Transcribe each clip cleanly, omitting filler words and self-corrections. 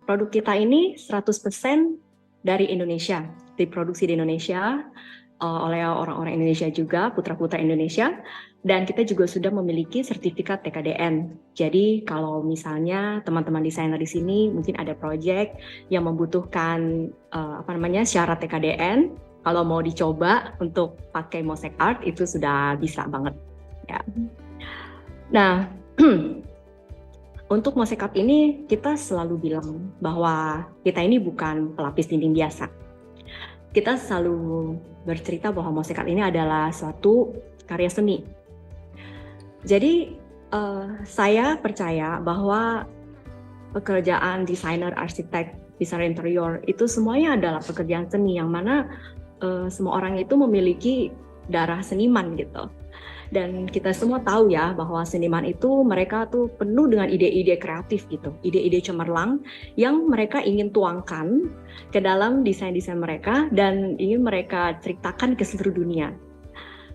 Produk kita ini 100% dari Indonesia, diproduksi di Indonesia oleh orang-orang Indonesia juga, putra-putra Indonesia, dan kita juga sudah memiliki sertifikat TKDN. Jadi kalau misalnya teman-teman desainer di sini mungkin ada project yang membutuhkan syarat TKDN, kalau mau dicoba untuk pakai Mosaic Art itu sudah bisa banget. Ya. Nah, untuk Mosaic Art ini kita selalu bilang bahwa kita ini bukan pelapis dinding biasa. Kita selalu bercerita bahwa Mosaic Art ini adalah suatu karya seni. Jadi saya percaya bahwa pekerjaan desainer, arsitek, desainer interior itu semuanya adalah pekerjaan seni yang mana semua orang itu memiliki darah seniman gitu. Dan kita semua tahu ya bahwa seniman itu mereka tuh penuh dengan ide-ide kreatif gitu, ide-ide cemerlang yang mereka ingin tuangkan ke dalam desain-desain mereka dan ingin mereka ceritakan ke seluruh dunia.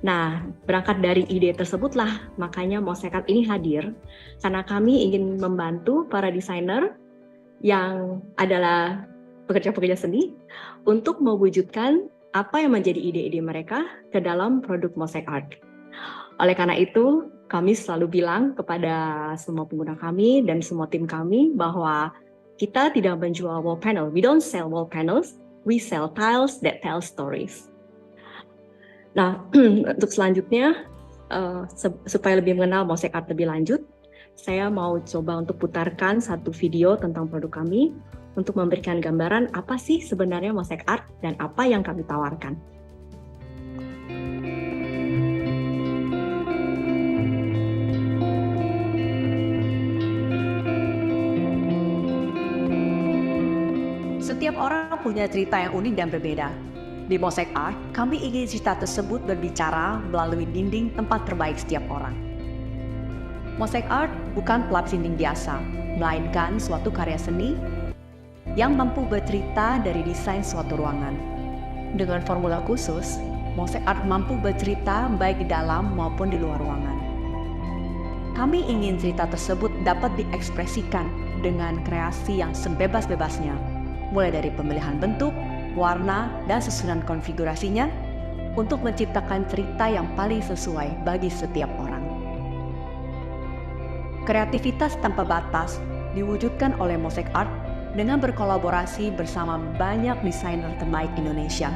Nah, berangkat dari ide tersebutlah makanya Mosaic Art ini hadir karena kami ingin membantu para desainer yang adalah pekerja-pekerja seni untuk mewujudkan apa yang menjadi ide-ide mereka ke dalam produk Mosaic Art. Oleh karena itu, kami selalu bilang kepada semua pengguna kami dan semua tim kami bahwa kita tidak menjual wall panel. We don't sell wall panels, we sell tiles that tell stories. Nah, untuk selanjutnya, supaya lebih mengenal Mosaic Art lebih lanjut, saya mau coba untuk putarkan satu video tentang produk kami untuk memberikan gambaran apa sih sebenarnya Mosaic Art dan apa yang kami tawarkan. Setiap orang punya cerita yang unik dan berbeda. Di Mosaic Art, kami ingin cerita tersebut berbicara melalui dinding tempat terbaik setiap orang. Mosaic Art bukan pelapis dinding biasa, melainkan suatu karya seni yang mampu bercerita dari desain suatu ruangan. Dengan formula khusus, Mosaic Art mampu bercerita baik di dalam maupun di luar ruangan. Kami ingin cerita tersebut dapat diekspresikan dengan kreasi yang sebebas-bebasnya, mulai dari pemilihan bentuk, warna, dan susunan konfigurasinya untuk menciptakan cerita yang paling sesuai bagi setiap orang. Kreativitas tanpa batas diwujudkan oleh Mosaic Art dengan berkolaborasi bersama banyak desainer terbaik Indonesia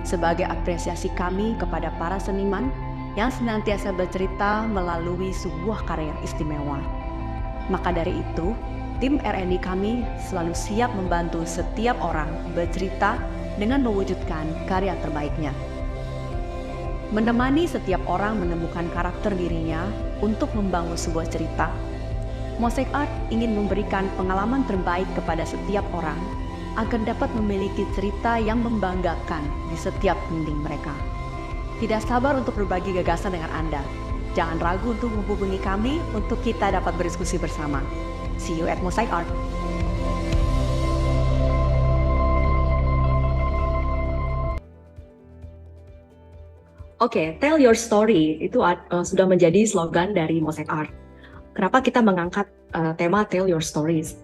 sebagai apresiasi kami kepada para seniman yang senantiasa bercerita melalui sebuah karya istimewa. Maka dari itu, tim R&D kami selalu siap membantu setiap orang bercerita dengan mewujudkan karya terbaiknya. Menemani setiap orang menemukan karakter dirinya untuk membangun sebuah cerita, Mosaic Art ingin memberikan pengalaman terbaik kepada setiap orang agar dapat memiliki cerita yang membanggakan di setiap dinding mereka. Tidak sabar untuk berbagi gagasan dengan Anda. Jangan ragu untuk menghubungi kami untuk kita dapat berdiskusi bersama. See you at Mosaic Art. Oke, tell your story itu sudah menjadi slogan dari Mosaic Art. Kenapa kita mengangkat tema tell your stories?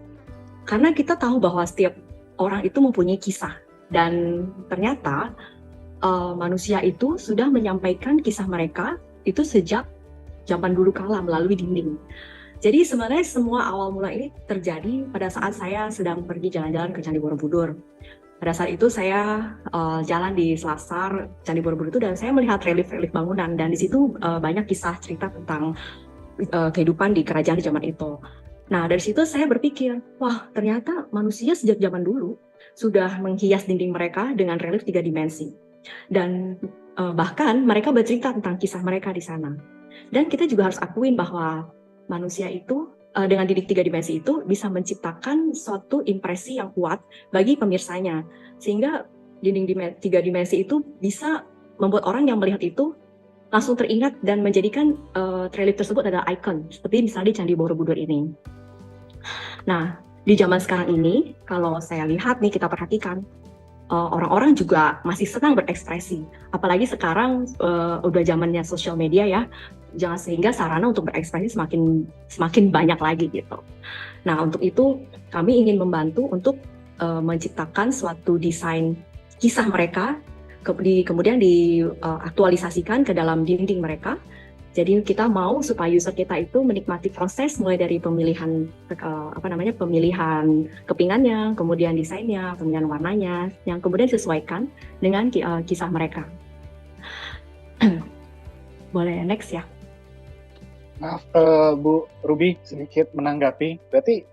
Karena kita tahu bahwa setiap orang itu mempunyai kisah dan ternyata manusia itu sudah menyampaikan kisah mereka itu sejak zaman dulu kala melalui dinding. Jadi sebenarnya semua awal mula ini terjadi pada saat saya sedang pergi jalan-jalan ke Candi Borobudur. Pada saat itu saya jalan di selasar Candi Borobudur itu dan saya melihat relief-relief bangunan dan di situ banyak kisah cerita tentang kehidupan di kerajaan di zaman itu. Nah dari situ saya berpikir, wah ternyata manusia sejak zaman dulu sudah menghias dinding mereka dengan relief 3 dimensi. Dan bahkan mereka bercerita tentang kisah mereka di sana. Dan kita juga harus akuin bahwa manusia itu dengan dinding 3 dimensi itu bisa menciptakan suatu impresi yang kuat bagi pemirsanya. Sehingga dinding 3 dimensi itu bisa membuat orang yang melihat itu langsung teringat dan menjadikan relief tersebut adalah ikon. Seperti misalnya di Candi Borobudur ini. Nah, di zaman sekarang ini, kalau saya lihat nih, kita perhatikan, orang-orang juga masih senang berekspresi. Apalagi sekarang udah zamannya sosial media ya, sehingga sarana untuk berekspresi semakin banyak lagi gitu. Nah untuk itu kami ingin membantu untuk menciptakan suatu desain kisah mereka, kemudian diaktualisasikan ke dalam dinding mereka. Jadi kita mau supaya user kita itu menikmati proses mulai dari pemilihan pemilihan kepingannya, kemudian desainnya, kemudian warnanya, yang kemudian disesuaikan dengan kisah mereka. Boleh next ya. Maaf, Bu Ruby sedikit menanggapi. Berarti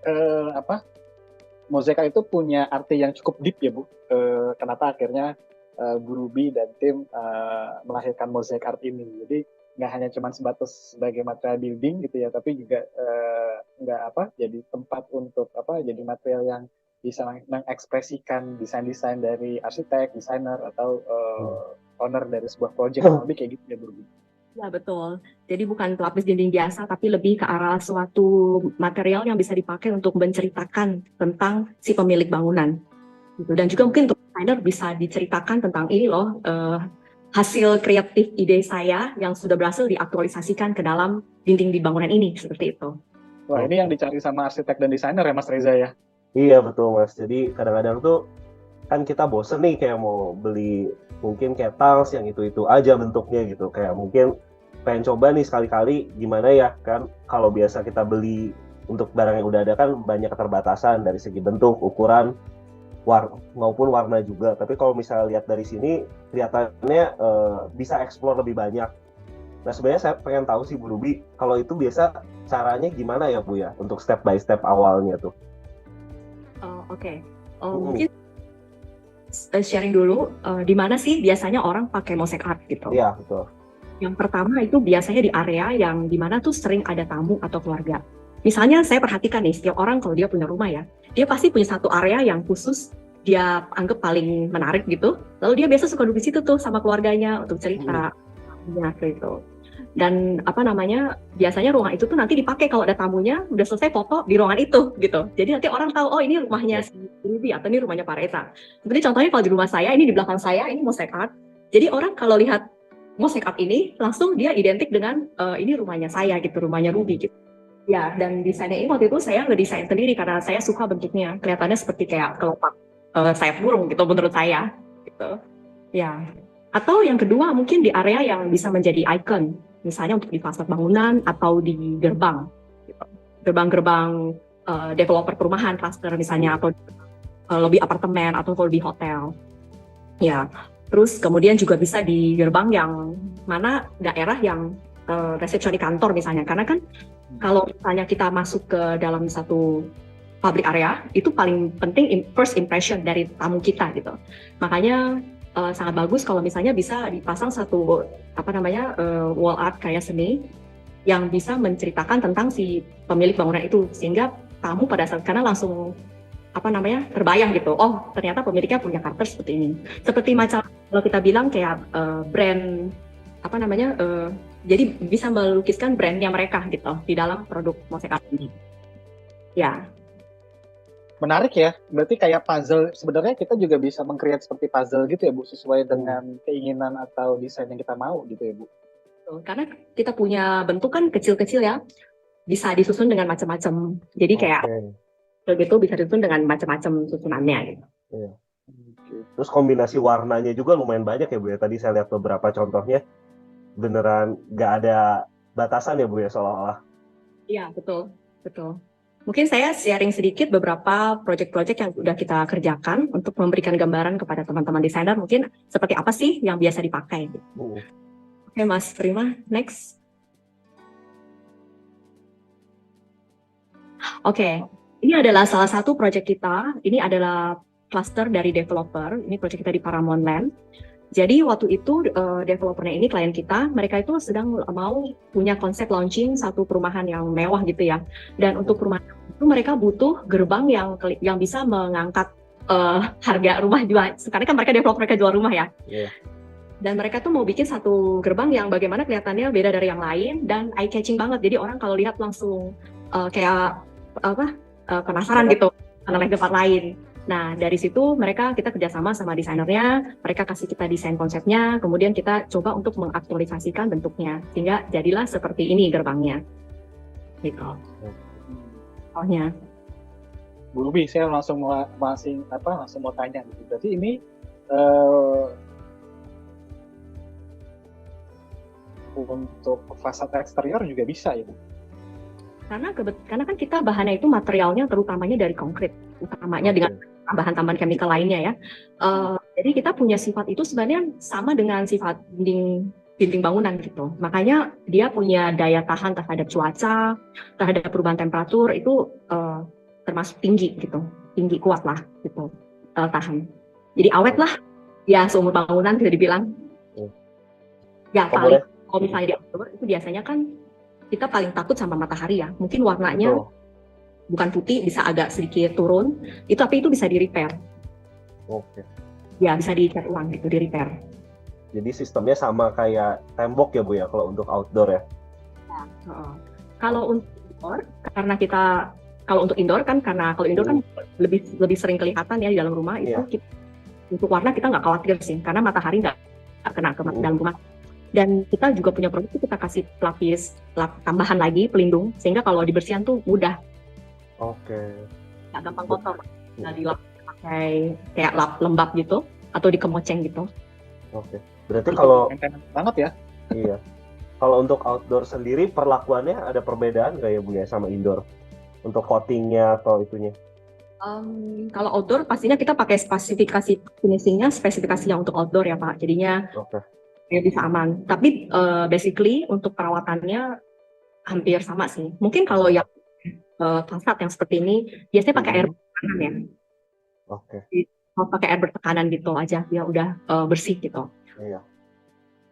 Mosaic Art itu punya arti yang cukup deep ya, Bu. Kenapa akhirnya Bu Ruby dan tim melahirkan Mosaic Art ini? Jadi nggak hanya cuma sebatas sebagai material building gitu ya, tapi juga jadi tempat untuk jadi material yang bisa mengekspresikan desain-desain dari arsitek, desainer atau owner dari sebuah project. Lebih kayak gitu ya, Bu Ruby. Ya betul. Jadi bukan pelapis dinding biasa, tapi lebih ke arah suatu material yang bisa dipakai untuk menceritakan tentang si pemilik bangunan. Gitu. Dan juga mungkin untuk desainer bisa diceritakan tentang ini loh, hasil kreatif ide saya yang sudah berhasil diaktualisasikan ke dalam dinding di bangunan ini, seperti itu. Wah, ini yang dicari sama arsitek dan desainer ya, Mas Reza ya? Iya betul, Mas. Jadi kadang-kadang tuh kan kita bosen nih kayak mau beli mungkin kayak tiles yang itu aja bentuknya gitu, kayak mungkin pengen coba nih sekali-kali gimana ya kan. Kalau biasa kita beli untuk barang yang udah ada kan banyak keterbatasan dari segi bentuk, ukuran, maupun warna juga. Tapi kalau misalnya lihat dari sini kelihatannya bisa explore lebih banyak. Nah sebenarnya saya pengen tahu sih Bu Ruby, kalau itu biasa caranya gimana ya Bu ya untuk step by step awalnya tuh? Oke. Mungkin sharing dulu di mana sih biasanya orang pakai Mosaic Art gitu. Iya betul. Yang pertama itu biasanya di area yang di mana tuh sering ada tamu atau keluarga. Misalnya saya perhatikan nih, setiap orang kalau dia punya rumah ya, dia pasti punya satu area yang khusus dia anggap paling menarik gitu. Lalu dia biasa suka duduk di situ tuh sama keluarganya untuk cerita, gitu. Dan biasanya ruangan itu tuh nanti dipakai kalau ada tamunya, udah selesai foto di ruangan itu gitu. Jadi nanti orang tahu, oh ini rumahnya si Ruby atau ini rumahnya Pak Reza. Seperti contohnya kalau di rumah saya, ini di belakang saya, ini Mosaic Art. Jadi orang kalau lihat Mosaic Art ini, langsung dia identik dengan ini rumahnya saya gitu, rumahnya Ruby gitu. Ya, dan desainnya ini waktu itu saya ngedesain sendiri karena saya suka bentuknya, kelihatannya seperti kayak kelopak sayap burung gitu menurut saya gitu. Ya. Atau yang kedua mungkin di area yang bisa menjadi ikon, misalnya untuk di fasad bangunan atau di gerbang gitu. Gerbang-gerbang developer perumahan, cluster misalnya, atau lobby apartemen atau lobby hotel. Ya. Terus kemudian juga bisa di gerbang yang mana daerah yang resepsi di kantor misalnya, karena kan kalau misalnya kita masuk ke dalam satu public area, itu paling penting first impression dari tamu kita gitu. Makanya sangat bagus kalau misalnya bisa dipasang satu wall art karya seni yang bisa menceritakan tentang si pemilik bangunan itu, sehingga tamu pada saat karena langsung terbayang gitu. Oh, ternyata pemiliknya punya karakter seperti ini. Seperti macam kalau kita bilang kayak brand jadi bisa melukiskan brandnya mereka gitu di dalam produk Mosaic Art ini. Ya. Menarik ya, berarti kayak puzzle. Sebenarnya kita juga bisa meng-create seperti puzzle gitu ya Bu, sesuai dengan keinginan atau desain yang kita mau gitu ya Bu. Karena kita punya bentuk kan kecil-kecil ya, bisa disusun dengan macam-macam. Jadi kayak gitu bisa disusun dengan macam-macam susunannya gitu. Iya. Terus kombinasi warnanya juga lumayan banyak ya Bu ya. Tadi saya lihat beberapa contohnya, beneran nggak ada batasan ya Bu ya seolah-olah. Iya betul. Mungkin saya sharing sedikit beberapa proyek-proyek yang sudah kita kerjakan untuk memberikan gambaran kepada teman-teman desainer mungkin seperti apa sih yang biasa dipakai. Oke Mas Prima, next. Oke, ini adalah salah satu proyek kita. Ini adalah cluster dari developer. Ini proyek kita di Paramount Land. Jadi waktu itu developernya ini klien kita, mereka itu sedang mau punya konsep launching satu perumahan yang mewah gitu ya. Dan untuk perumahan itu mereka butuh gerbang yang bisa mengangkat harga rumah jual. Sekarang kan mereka developer, mereka jual rumah ya. Yeah. Dan mereka tuh mau bikin satu gerbang yang bagaimana kelihatannya beda dari yang lain dan eye catching banget. Jadi orang kalau lihat langsung penasaran gitu karena tempat lain. Nah, dari situ kita kerjasama sama desainernya, mereka kasih kita desain konsepnya, kemudian kita coba untuk mengaktualisasikan bentuknya, sehingga jadilah seperti ini gerbangnya. Gitu. Contohnya. Bu Ruby, saya langsung mau tanya gitu. Berarti ini untuk fasad eksterior juga bisa ya, Bu? Karena kan kita bahannya itu materialnya terutamanya dari konkrit, utamanya dengan tambahan-tambahan chemical lainnya ya. Jadi kita punya sifat itu sebenarnya sama dengan sifat dinding bangunan gitu. Makanya dia punya daya tahan terhadap cuaca, terhadap perubahan temperatur itu termasuk tinggi gitu, tinggi kuat lah gitu, tahan. Jadi awet lah, ya seumur bangunan bisa dibilang. Ya paling kalau misalnya di outdoor itu biasanya kan kita paling takut sama matahari ya. Mungkin warnanya bukan putih, bisa agak sedikit turun. Tapi itu bisa di repair. Oke. Ya bisa dicat ulang gitu, di repair. Jadi sistemnya sama kayak tembok ya Bu ya kalau untuk outdoor ya? Kalau untuk indoor, kalau untuk indoor kan kalau indoor kan lebih sering kelihatan ya di dalam rumah itu. Untuk warna kita nggak khawatir sih, karena matahari nggak kena ke dalam rumah. Dan kita juga punya produk itu kita kasih pelapis tambahan lagi pelindung, sehingga kalau dibersihan tuh mudah. Oke. Nggak gampang kotor. Nggak dilap pakai kayak lap lembab gitu atau dikemoceng gitu. Oke. Berarti kalau banget ya. Iya. Kalau untuk outdoor sendiri perlakuannya ada perbedaan nggak ya Bu ya sama indoor? Untuk coatingnya atau itunya? Kalau outdoor pastinya kita pakai spesifikasi finishingnya spesifikasi yang untuk outdoor ya Pak. Jadinya bisa aman. Tapi basically untuk perawatannya hampir sama sih. Mungkin kalau yang fasad yang seperti ini biasanya pakai air bertekanan ya. Oke. Kalau pakai air bertekanan gitu aja, dia udah bersih gitu. Iya.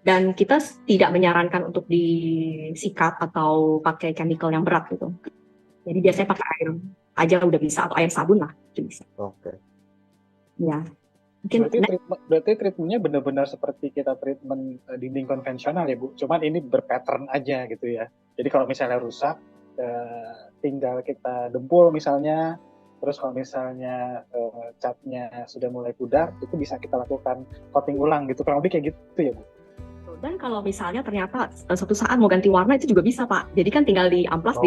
Dan kita tidak menyarankan untuk disikat atau pakai chemical yang berat gitu. Jadi biasanya pakai air aja udah bisa, atau air sabun lah itu bisa. Oke. Ya. Mungkin berarti treatmentnya benar-benar seperti kita treatment dinding konvensional ya Bu. Cuman ini berpattern aja gitu ya. Jadi kalau misalnya rusak, tinggal kita dempul misalnya. Terus kalau misalnya catnya sudah mulai pudar, itu bisa kita lakukan coating ulang gitu. Kurang lebih kayak gitu ya Bu. Dan kalau misalnya ternyata suatu saat mau ganti warna itu juga bisa Pak. Jadi kan tinggal di amplas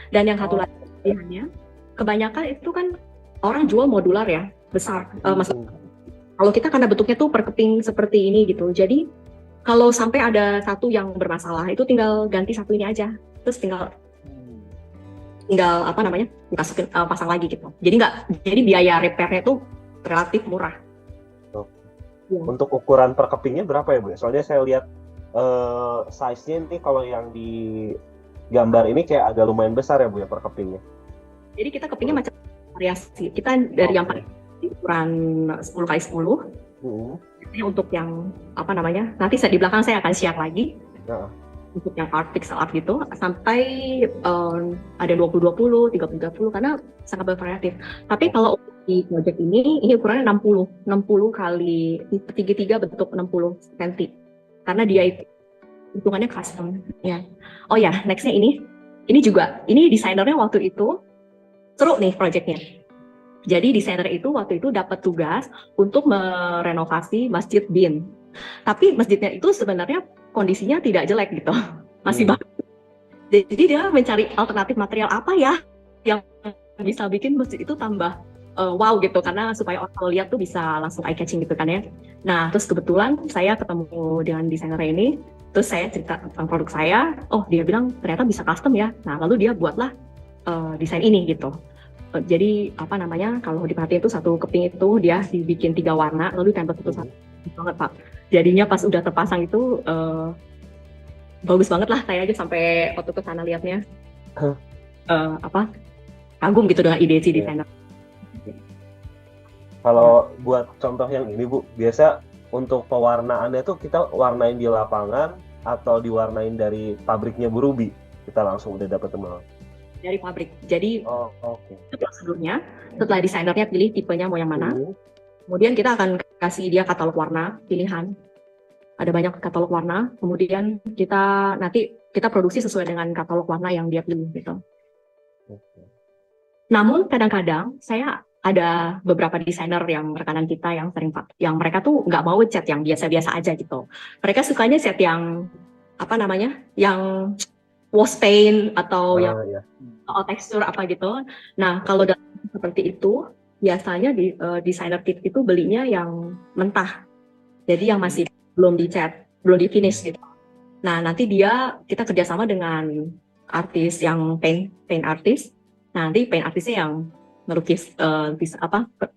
Dan yang satu lagi pilihannya, kebanyakan itu kan orang jual modular ya, besar. Kalau kita karena bentuknya tuh per keping seperti ini gitu. Jadi kalau sampai ada satu yang bermasalah itu tinggal ganti satu ini aja. Terus tinggal pasang lagi gitu. Jadi biaya repairnya tuh relatif murah. Ya. Untuk ukuran per kepingnya berapa ya Bu? Soalnya saya lihat size-nya ini kalau yang di gambar ini kayak agak lumayan besar ya Bu ya per kepingnya. Jadi kita kepingnya macam variasi. Kita dari yang paling ukuran 10x10. Ini untuk yang nanti di belakang saya akan share lagi. Untuk yang art pixel art gitu sampai ada 20-20, 30-30 karena sangat bervariatif. Tapi kalau di project ini ukurannya 60 kali segitiga bentuk 60 cm. Karena dia itu hitungannya custom ya. Oh ya, nextnya ini desainernya waktu itu seru nih projectnya. Jadi desainer itu waktu itu dapat tugas untuk merenovasi Masjid Bin. Tapi masjidnya itu sebenarnya kondisinya tidak jelek gitu, masih bagus. Jadi dia mencari alternatif material apa ya yang bisa bikin masjid itu tambah wow gitu, karena supaya orang lihat tuh bisa langsung eye catching gitu kan ya. Nah terus kebetulan saya ketemu dengan desainer ini, terus saya cerita tentang produk saya, dia bilang ternyata bisa custom ya. Nah lalu dia buatlah desain ini gitu. Jadi kalau diperhatiin tuh satu keping itu dia dibikin 3 warna, lalu ditempel satu-satu banget Pak. Jadinya pas udah terpasang itu bagus banget lah, saya aja sampai waktu ke sana lihatnya kagum gitu dengan ide si desainer. Kalau buat contoh yang ini Bu, biasa untuk pewarnaannya tuh kita warnain di lapangan atau diwarnain dari pabriknya Bu Ruby? Kita langsung udah dapat teman. Dari pabrik. Jadi itu prosedurnya. Setelah desainernya pilih tipenya mau yang mana, kemudian kita akan kasih dia katalog warna pilihan. Ada banyak katalog warna. Kemudian kita produksi sesuai dengan katalog warna yang dia pilih gitu. Namun kadang-kadang saya ada beberapa desainer yang rekanan kita yang mereka tuh nggak mau cat yang biasa-biasa aja gitu. Mereka sukanya set yang yang wash paint atau soal tekstur apa gitu. Nah, kalau dalam seperti itu, biasanya desainer kit itu belinya yang mentah. Jadi yang masih belum dicat, belum di finish gitu. Nah, nanti kita kerjasama dengan artis yang paint artist. Nah, nanti paint artisnya yang melukis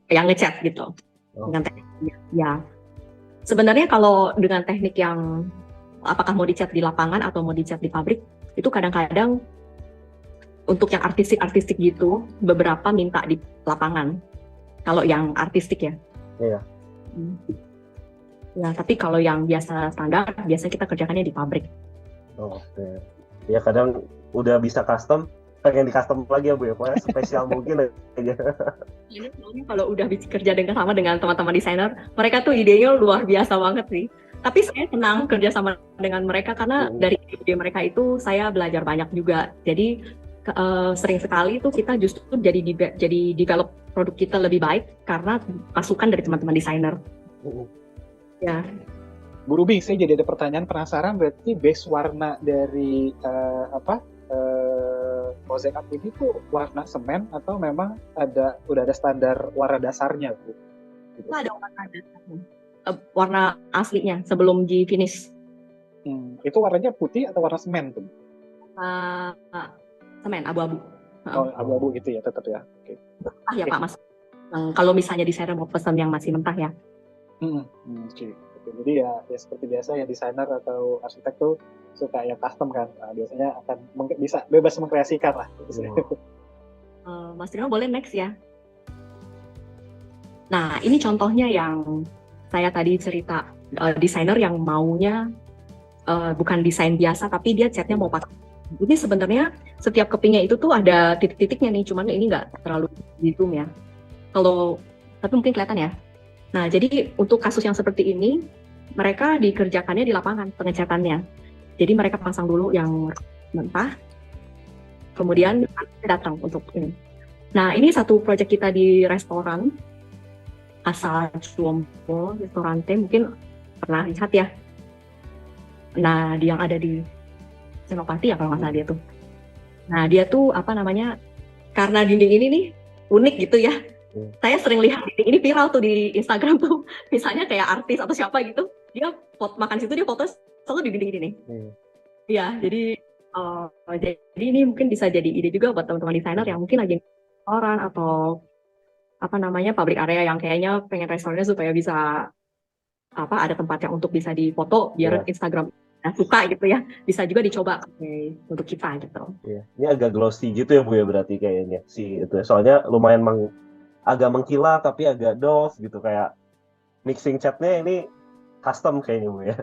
yang ngecat gitu. Dengan tekniknya. Ya. Sebenarnya kalau dengan teknik yang apakah mau dicat di lapangan atau mau dicat di pabrik, itu kadang-kadang untuk yang artistik gitu, beberapa minta di lapangan. Kalau yang artistik ya. Iya. Ya, tapi kalau yang biasa standar, biasanya kita kerjakannya di pabrik. Oke. Ya kadang udah bisa custom, pengen di custom lagi ya Bu ya, pokoknya spesial mungkin aja. Ini soalnya kalau udah kerja sama dengan teman-teman desainer, mereka tuh idenya luar biasa banget sih. Tapi saya senang kerja sama dengan mereka karena dari ide mereka itu saya belajar banyak juga. Jadi sering sekali itu kita justru jadi develop produk kita lebih baik karena masukan dari teman-teman desainer. Ya. Bu Ruby, saya jadi ada pertanyaan penasaran, berarti base warna dari Mosaic Art ini tuh warna semen atau memang udah ada standar warna dasarnya, Bu? Gitu. Itu ada warna dasarnya, warna aslinya sebelum di finish. Itu warnanya putih atau warna semen tuh? Semen, abu-abu. Oh, abu-abu gitu ya, tetap ya. Oke. Mentah ya Pak Mas. Kalau misalnya desainer mau pesan yang masih mentah ya. Oke. Jadi ya seperti biasa ya, desainer atau arsitek tuh suka yang custom kan. Nah, biasanya akan bisa bebas mengkreasikan lah. Mas Rino boleh next ya. Nah, ini contohnya yang saya tadi cerita, desainer yang maunya bukan desain biasa tapi dia catnya mau pakai. Ini sebenarnya setiap kepingnya itu tuh ada titik-titiknya nih, cuman ini nggak terlalu di zoom ya. Tapi mungkin kelihatan ya. Nah, jadi untuk kasus yang seperti ini, mereka dikerjakannya di lapangan pengecatannya. Jadi mereka pasang dulu yang mentah, kemudian datang untuk ini. Nah, ini satu proyek kita di restoran asal Cuombo, restoran T, mungkin pernah lihat ya. Nah, dia yang ada di Senopati ya kalau nggak salah dia tuh. Nah, dia tuh karena dinding ini nih unik gitu ya. Saya sering lihat ini viral tuh di Instagram tuh, misalnya kayak artis atau siapa gitu, dia makan situ, dia foto selalu di dinding ini. Iya, jadi ini mungkin bisa jadi ide juga buat teman-teman desainer yang mungkin lagi restoran atau pabrik area yang kayaknya pengen restorannya supaya bisa ada tempat yang untuk bisa difoto biar Instagram suka gitu ya, bisa juga dicoba untuk kita gitu. Ini agak glossy gitu ya Bu ya, berarti kayaknya sih itu. Soalnya lumayan agak mengkilat tapi agak doff gitu, kayak mixing catnya ini custom kayaknya Bu ya.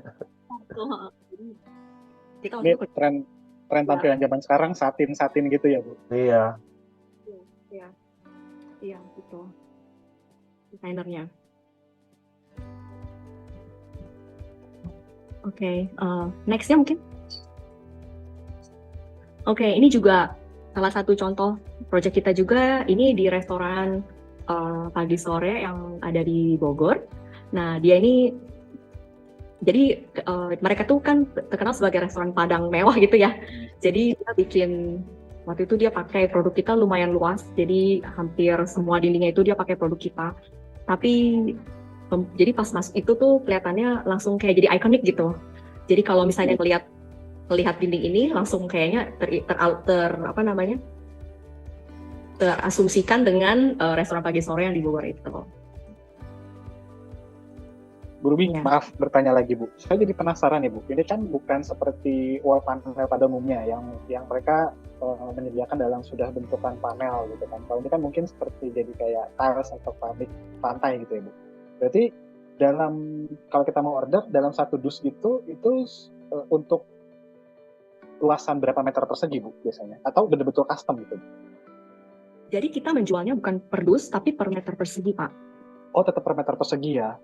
Ini tren tampilan zaman sekarang satin gitu ya Bu? Iya. Iya gitu. Desainernya. Oke, nextnya mungkin. Oke, ini juga salah satu contoh proyek kita juga, ini di restoran pagi sore yang ada di Bogor. Nah, dia ini jadi mereka tuh kan terkenal sebagai restoran Padang mewah gitu ya. Jadi kita waktu itu dia pakai produk kita lumayan luas. Jadi hampir semua dindingnya itu dia pakai produk kita. Tapi jadi pas masuk itu tuh kelihatannya langsung kayak jadi ikonik gitu. Jadi kalau misalnya melihat dinding ini langsung kayaknya terasumsikan dengan restoran pagi sore yang di Bogor itu. Bu Ruby, maaf bertanya lagi Bu. Saya jadi penasaran ya Bu. Ini kan bukan seperti wall panel pada umumnya yang mereka menyediakan dalam sudah bentukan panel gitu kan. Kalau ini kan mungkin seperti jadi kayak tiles atau pabrik pantai gitu ya Bu. Berarti kalau kita mau order dalam satu dus gitu, itu untuk luasan berapa meter persegi Bu biasanya? Atau betul-betul custom gitu? Jadi kita menjualnya bukan per dus tapi per meter persegi Pak. Oh, tetap per meter persegi ya?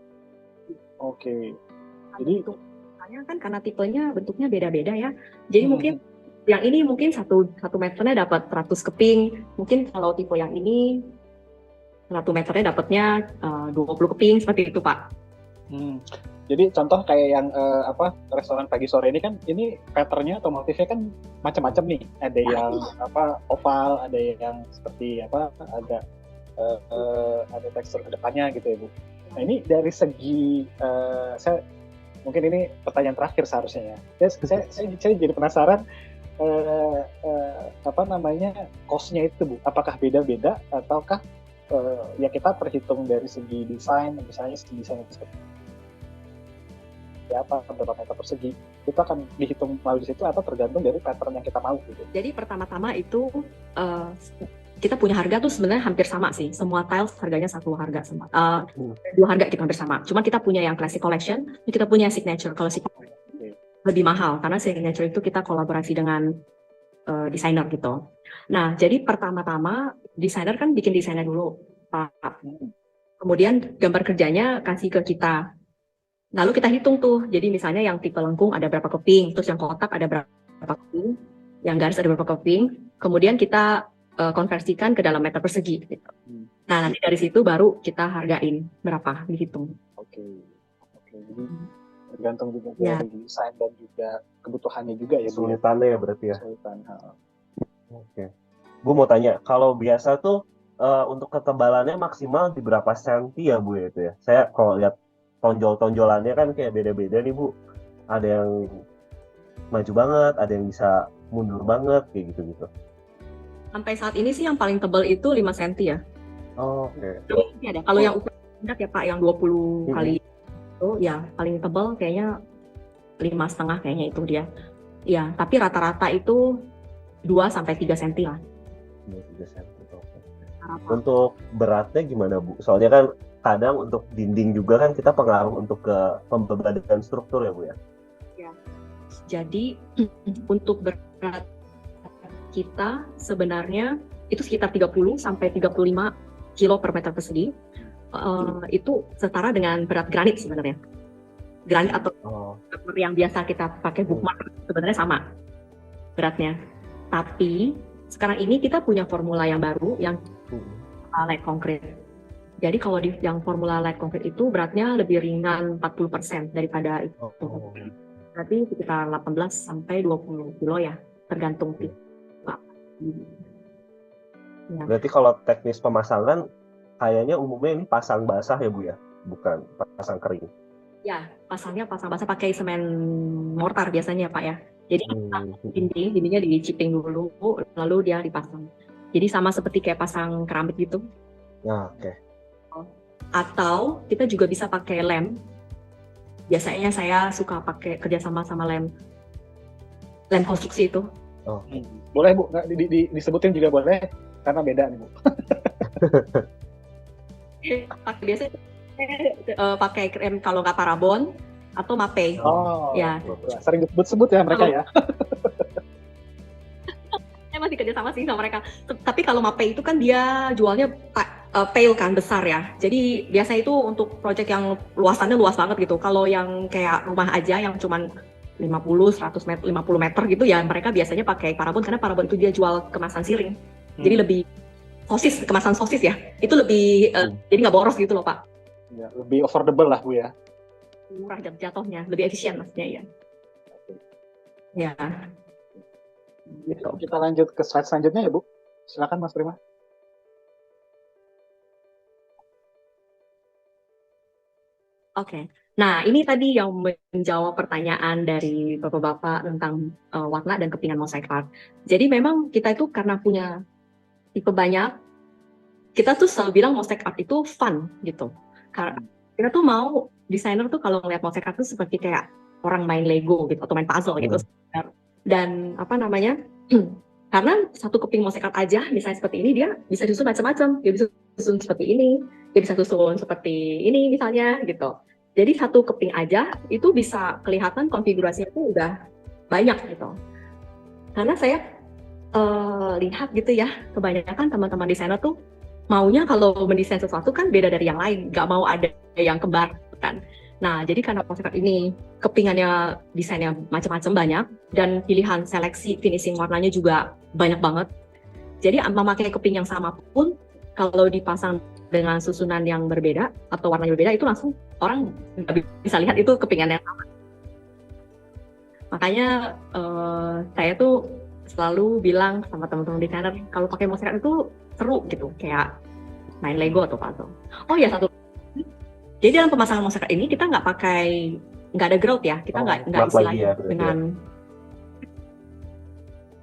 Oke. Jadi kan karena tipenya bentuknya beda-beda ya. Jadi mungkin yang ini mungkin satu meternya dapat 100 keping. Mungkin kalau tipe yang ini 1 meternya dapatnya 20 keping seperti itu Pak. Jadi contoh kayak yang restoran pagi sore ini kan, ini patternnya atau motifnya kan macam-macam nih. Ada yang oval, ada yang seperti agak ada tekstur ke depannya gitu ya Bu. Nah ini dari segi saya mungkin ini pertanyaan terakhir seharusnya ya. Saya jadi penasaran cost-nya itu Bu. Apakah beda-beda ataukah ya kita terhitung dari segi desain, misalnya segi desain itu seperti berapa meter persegi, itu akan dihitung melalui situ atau tergantung dari pattern yang kita mau gitu. Jadi pertama-tama itu kita punya harga tuh sebenarnya hampir sama sih. Semua tiles harganya satu harga sama. Dua harga kita hampir sama. Cuman kita punya yang classic collection, kita punya signature. Kalau signature lebih mahal karena signature itu kita kolaborasi dengan desainer gitu. Nah, jadi pertama-tama desainer kan bikin desainnya dulu, Pak. Kemudian gambar kerjanya kasih ke kita. Lalu kita hitung tuh, jadi misalnya yang tipe lengkung ada berapa keping, terus yang kotak ada berapa keping, yang garis ada berapa keping, kemudian kita konversikan ke dalam meter persegi. Gitu. Nah nanti dari situ baru kita hargain berapa, dihitung. Oke. Jadi tergantung juga dari desain dan juga kebutuhannya juga ya. Kesulitannya ya berarti ya. Kesulitan. Oke. Gue mau tanya, kalau biasa tuh untuk ketebalannya maksimal di berapa senti ya Bu ya itu ya? Saya kalau lihat tonjol-tonjolannya kan kayak beda-beda nih Bu. Ada yang maju banget, ada yang bisa mundur banget, kayak gitu-gitu. Sampai saat ini sih yang paling tebal itu 5 cm ya. Oh, oke. Ini ada. Kalau yang ukuran ya Pak, yang 20 kali itu ya paling tebal kayaknya 5,5 kayaknya itu dia. Ya, tapi rata-rata itu 2-3 cm lah. 2-3 cm. Untuk beratnya gimana Bu? Soalnya kan kadang untuk dinding juga kan kita pengaruh untuk ke pembebanan struktur ya Bu ya? Ya. Jadi untuk berat kita sebenarnya itu sekitar 30-35 kilo per meter persegi. Itu setara dengan berat granit sebenarnya. Granit atau yang biasa kita pakai bookmark sebenarnya sama beratnya. Tapi sekarang ini kita punya formula yang baru yang light concrete. Jadi kalau di yang formula light concrete itu beratnya lebih ringan 40% daripada itu. Berarti sekitar 18-20 kilo ya, tergantung tipe. Ya. Berarti kalau teknis pemasangan kayaknya umumnya ini pasang basah ya Bu ya, bukan pasang kering. Ya, pasang basah pakai semen mortar biasanya Pak ya. Jadi dindingnya di-chipping dulu, lalu dia dipasang. Jadi sama seperti kayak pasang keramik gitu. Ya, oke. Atau kita juga bisa pakai lem. Biasanya saya suka pakai kerjasama sama lem konstruksi itu. Oh. Boleh Bu, disebutin juga boleh, karena beda nih Bu. Biasanya pakai krem kalau nggak Parabon atau Mapei. Oh, ya. Sering disebut ya mereka ya. Saya masih kerjasama sih sama mereka. Tapi kalau Mapei itu kan dia jualnya pale kan, besar ya. Jadi biasanya itu untuk proyek yang luasannya luas banget gitu. Kalau yang kayak rumah aja yang cuman 50-100 meter, 50 meter gitu ya, mereka biasanya pakai Parabon karena Parabon itu dia jual kemasan siring. Jadi lebih kemasan sosis ya. Itu lebih jadi nggak boros gitu loh Pak. Ya, lebih affordable lah Bu ya. Murah jatuhnya, lebih efisien maksudnya ya. Ya. Gitu. Kita lanjut ke slide selanjutnya ya Bu. Silakan Mas Prima. Oke. Nah, ini tadi yang menjawab pertanyaan dari Bapak-Bapak tentang warna dan kepingan mosaic art. Jadi memang kita itu karena punya tipe banyak, kita tuh selalu bilang mosaic art itu fun gitu. Karena kita tuh mau desainer tuh kalau ngeliat mosaic art itu seperti kayak orang main Lego gitu atau main puzzle gitu. Dan karena satu keping mosaic art aja misalnya seperti ini, dia bisa susun macam-macam. Dia bisa susun seperti ini, dia bisa susun seperti ini misalnya gitu. Jadi satu keping aja itu bisa kelihatan konfigurasinya itu udah banyak gitu. Karena saya lihat gitu ya, kebanyakan teman-teman desainer tuh maunya kalau mendesain sesuatu kan beda dari yang lain, nggak mau ada yang kembar kan. Nah, jadi karena mosaic art ini kepingannya desainnya macam-macam banyak dan pilihan seleksi finishing warnanya juga banyak banget. Jadi memakai keping yang sama pun kalau dipasang dengan susunan yang berbeda atau warna yang berbeda, itu langsung orang nggak bisa lihat itu kepingan yang sama. Makanya saya tuh selalu bilang sama teman-teman desainer, kalau pakai mouse art itu seru gitu, kayak main Lego atau puzzle. Oh ya, satu. Jadi dalam pemasangan mouse art ini kita nggak ada grout ya, kita nggak isi lagi ya, dengan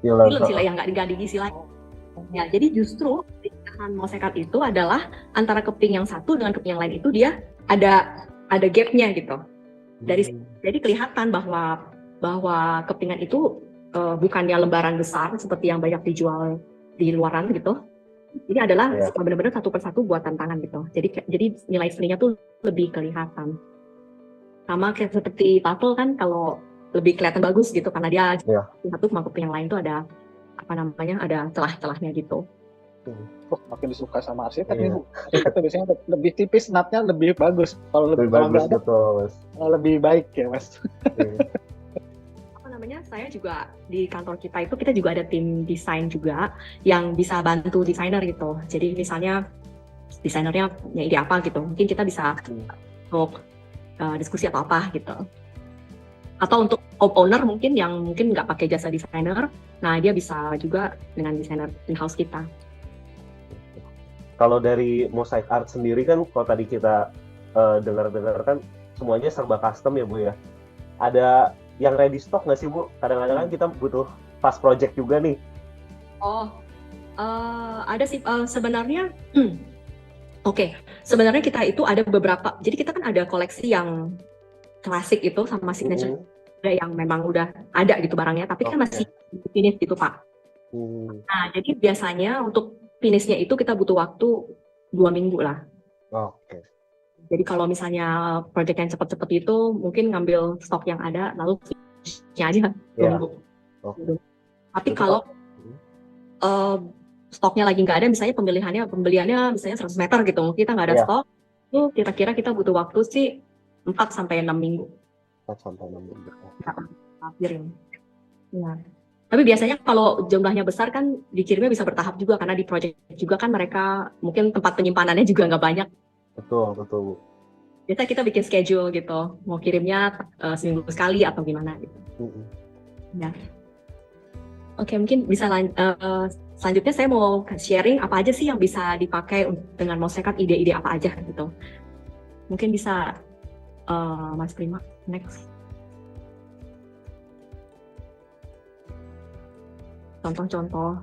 istilah yang nggak diisi lagi. Ya, jadi justru mouse art itu adalah antara keping yang satu dengan keping yang lain itu dia ada gapnya gitu. Jadi kelihatan bahwa kepingan itu bukannya lembaran besar seperti yang banyak dijual di luaran gitu. Ini adalah benar-benar satu persatu buatan tangan gitu. Jadi nilai seninya tuh lebih kelihatan. Sama kayak seperti puzzle kan, kalau lebih kelihatan bagus gitu karena dia satu sama keping yang lain tuh ada ada celah-celahnya gitu. Makin disuka sama arsitek nih Bu. Arsitek tuh biasanya lebih tipis, nutnya lebih bagus. Kalau lebih bagus betul. Lebih baik ya Mas. Saya juga di kantor kita juga ada tim desain juga yang bisa bantu desainer gitu. Jadi misalnya desainernya punya ide apa gitu, mungkin kita bisa untuk diskusi atau apa gitu. Atau untuk owner mungkin yang mungkin nggak pakai jasa desainer, nah dia bisa juga dengan desainer in-house kita. Kalau dari Mosaic Art sendiri kan, kalau tadi kita dengar-dengar kan semuanya serba custom ya Bu ya. Ada yang ready stock nggak sih Bu? Kadang-kadang kan kita butuh fast project juga nih. Ada sih sebenarnya. Oke. Sebenarnya kita itu ada beberapa. Jadi kita kan ada koleksi yang klasik itu sama signature, ada yang memang udah ada gitu barangnya, tapi kan masih finish gitu Pak. Nah jadi biasanya untuk finishnya itu kita butuh waktu 2 minggu lah. Jadi kalau misalnya project yang cepet-cepet itu mungkin ngambil stok yang ada lalu finishnya aja 2 minggu. Tapi kalau stoknya lagi nggak ada, misalnya pembeliannya misalnya 100 meter gitu, kita nggak ada stok, itu kira-kira kita butuh waktu sih 4-6 minggu. 4-6 minggu. Ya. Tapi biasanya kalau jumlahnya besar kan dikirimnya bisa bertahap juga, karena di project juga kan mereka mungkin tempat penyimpanannya juga nggak banyak. Betul Bu. Biasa kita bikin schedule gitu, mau kirimnya seminggu sekali atau gimana gitu. Ya. Oke, mungkin bisa selanjutnya saya mau sharing apa aja sih yang bisa dipakai dengan Mosaic Art, ide-ide apa aja gitu. Mungkin bisa Mas Prima, next. Contoh-contoh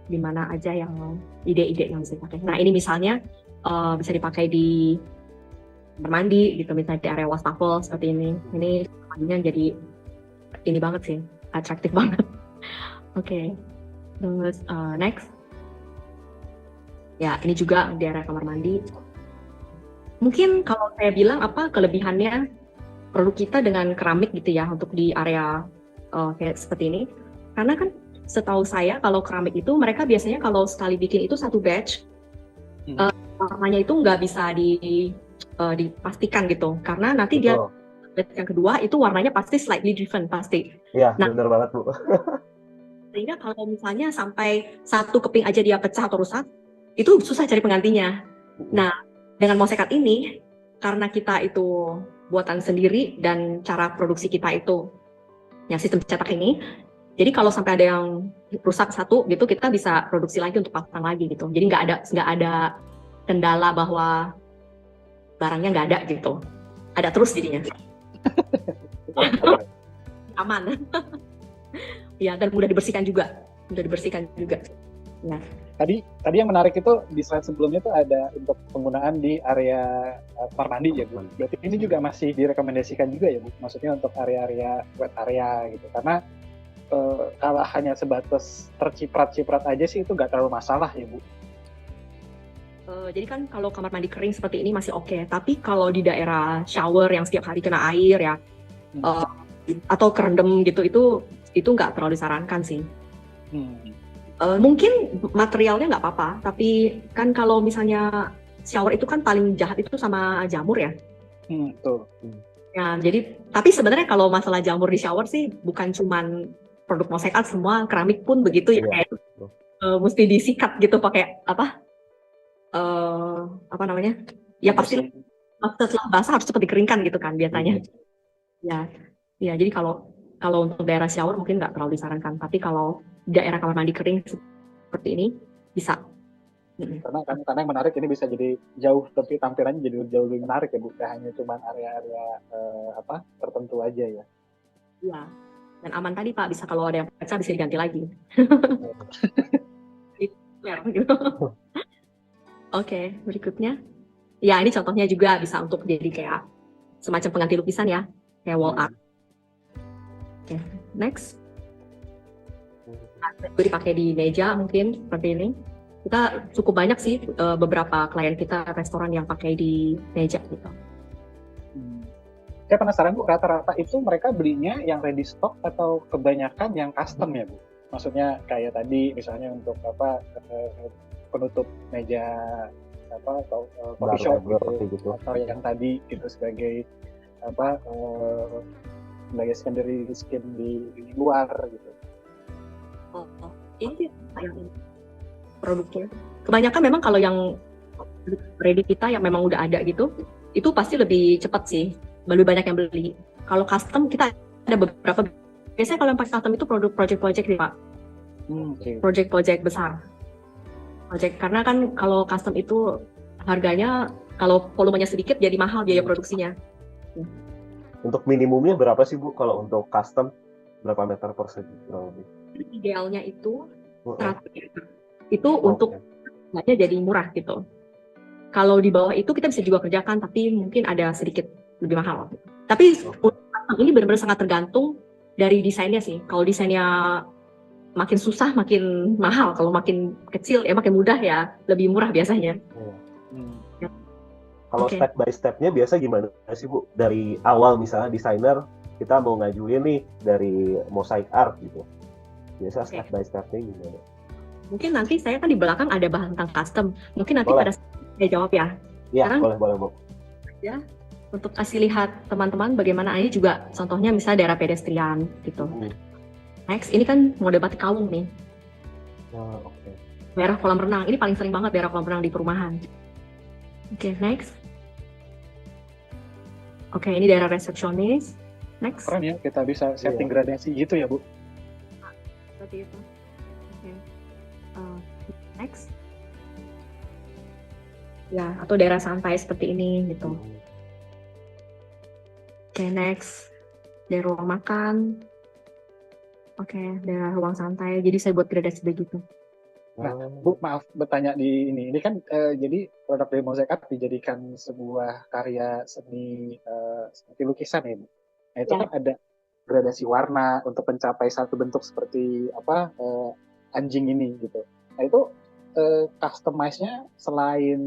di mana aja yang ide-ide yang bisa dipakai. Nah ini misalnya bisa dipakai di kamar mandi gitu, misalnya di area wastafel seperti ini. Ini mandinya jadi ini banget sih, atraktif banget. Oke. Terus next. Ya ini juga di area kamar mandi. Mungkin kalau saya bilang apa kelebihannya produk kita dengan keramik gitu ya untuk di area kayak seperti ini. Karena kan setahu saya kalau keramik itu mereka biasanya kalau sekali bikin itu satu batch, warnanya itu nggak bisa dipastikan gitu, karena nanti dia batch yang kedua itu warnanya pasti slightly different pasti. Iya, benar banget Bu. Sehingga kalau misalnya sampai satu keping aja dia pecah atau rusak, itu susah cari penggantinya. Nah dengan Mosaic Art ini, karena kita itu buatan sendiri dan cara produksi kita itu yang sistem cetak ini, jadi kalau sampai ada yang rusak satu gitu, kita bisa produksi lagi untuk pasang lagi gitu. Jadi nggak ada kendala bahwa barangnya nggak ada gitu. Ada terus jadinya. Aman. Ya, dan mudah dibersihkan juga. Ya. Tadi yang menarik itu di slide sebelumnya itu ada untuk penggunaan di area kamar mandi ya Bu. Berarti ini juga masih direkomendasikan juga ya Bu. Maksudnya untuk area-area wet area gitu. Karena kalau hanya sebatas terciprat-ciprat aja sih itu nggak terlalu masalah ya Bu. Jadi kan kalau kamar mandi kering seperti ini masih oke. Tapi kalau di daerah shower yang setiap hari kena air ya, atau kerendam gitu, itu nggak terlalu disarankan sih. Mungkin materialnya nggak apa-apa, tapi kan kalau misalnya shower itu kan paling jahat itu sama jamur ya. Betul. Ya, jadi tapi sebenarnya kalau masalah jamur di shower sih bukan cuman produk Mosaic Art, semua keramik pun begitu ya, kayak mesti disikat gitu pakai apa? apa namanya? Ya pasti setelah basah harus cepat dikeringkan gitu kan biasanya. Ya, ya. Jadi kalau untuk daerah shower mungkin nggak terlalu disarankan. Tapi kalau daerah kamar mandi kering seperti ini bisa. Karena yang menarik ini bisa jadi jauh, tapi tampilannya jadi jauh lebih menarik ya, bukan hanya cuma area-area tertentu aja ya. Iya. Dan aman tadi Pak, bisa kalau ada yang pecah bisa diganti lagi. Gitu. Oke, berikutnya. Ya, ini contohnya juga bisa untuk jadi kayak semacam pengganti lukisan ya, kayak wall art. Oke, next. Gue dipakai di meja mungkin seperti ini. Kita cukup banyak sih beberapa klien kita restoran yang pakai di meja gitu. Saya penasaran Bu, rata-rata itu mereka belinya yang ready stock atau kebanyakan yang custom ya Bu? Maksudnya kayak tadi misalnya untuk penutup meja atau coffee shop gitu, atau yang tadi gitu sebagai sebagai secondary skin di luar gitu. Ini yang produknya. Kebanyakan memang kalau yang ready kita yang memang udah ada gitu, itu pasti lebih cepat sih. Lebih banyak yang beli. Kalau custom kita ada beberapa. Biasanya kalau yang pakai custom itu produk project-project nih Pak. Project-project besar. Karena kan kalau custom itu harganya kalau volumenya sedikit jadi mahal biaya produksinya. Untuk minimumnya berapa sih Bu kalau untuk custom? Berapa meter persegi? Idealnya itu 100 meter. Itu untuk harganya jadi murah gitu. Kalau di bawah itu kita bisa juga kerjakan tapi mungkin ada sedikit lebih mahal. Tapi ini benar-benar sangat tergantung dari desainnya sih. Kalau desainnya makin susah makin mahal, kalau makin kecil ya makin mudah ya lebih murah biasanya. Kalau step by stepnya biasa gimana sih Bu? Dari awal misalnya desainer kita mau ngajuin nih dari mosaic art gitu. Biasa step by stepnya gimana? Mungkin nanti saya kan di belakang ada bahan tentang custom. Mungkin nanti pada saya jawab ya. Iya, boleh Bu. Ya, untuk kasih lihat teman-teman bagaimana ini juga contohnya misalnya daerah pedestrian gitu. Next, ini kan mode batik kawung nih. Daerah kolam renang, ini paling sering banget daerah kolam renang di perumahan. Oke, next. Oke, ini daerah resepsionis. Next. Keren ya, kita bisa setting gradasi gitu ya Bu. Seperti itu. Oke. Next. Ya, atau daerah santai seperti ini gitu. Oke, next. Daerah ruang makan. Oke, daerah ruang santai. Jadi saya buat gradasi begitu. Nah, Bu, maaf bertanya di ini. Ini kan jadi produk dari Mosaic Art dijadikan sebuah karya seni seperti lukisan ya, Bu. Nah, itu kan ada gradasi warna untuk mencapai satu bentuk seperti anjing ini gitu. Nah, itu customize-nya selain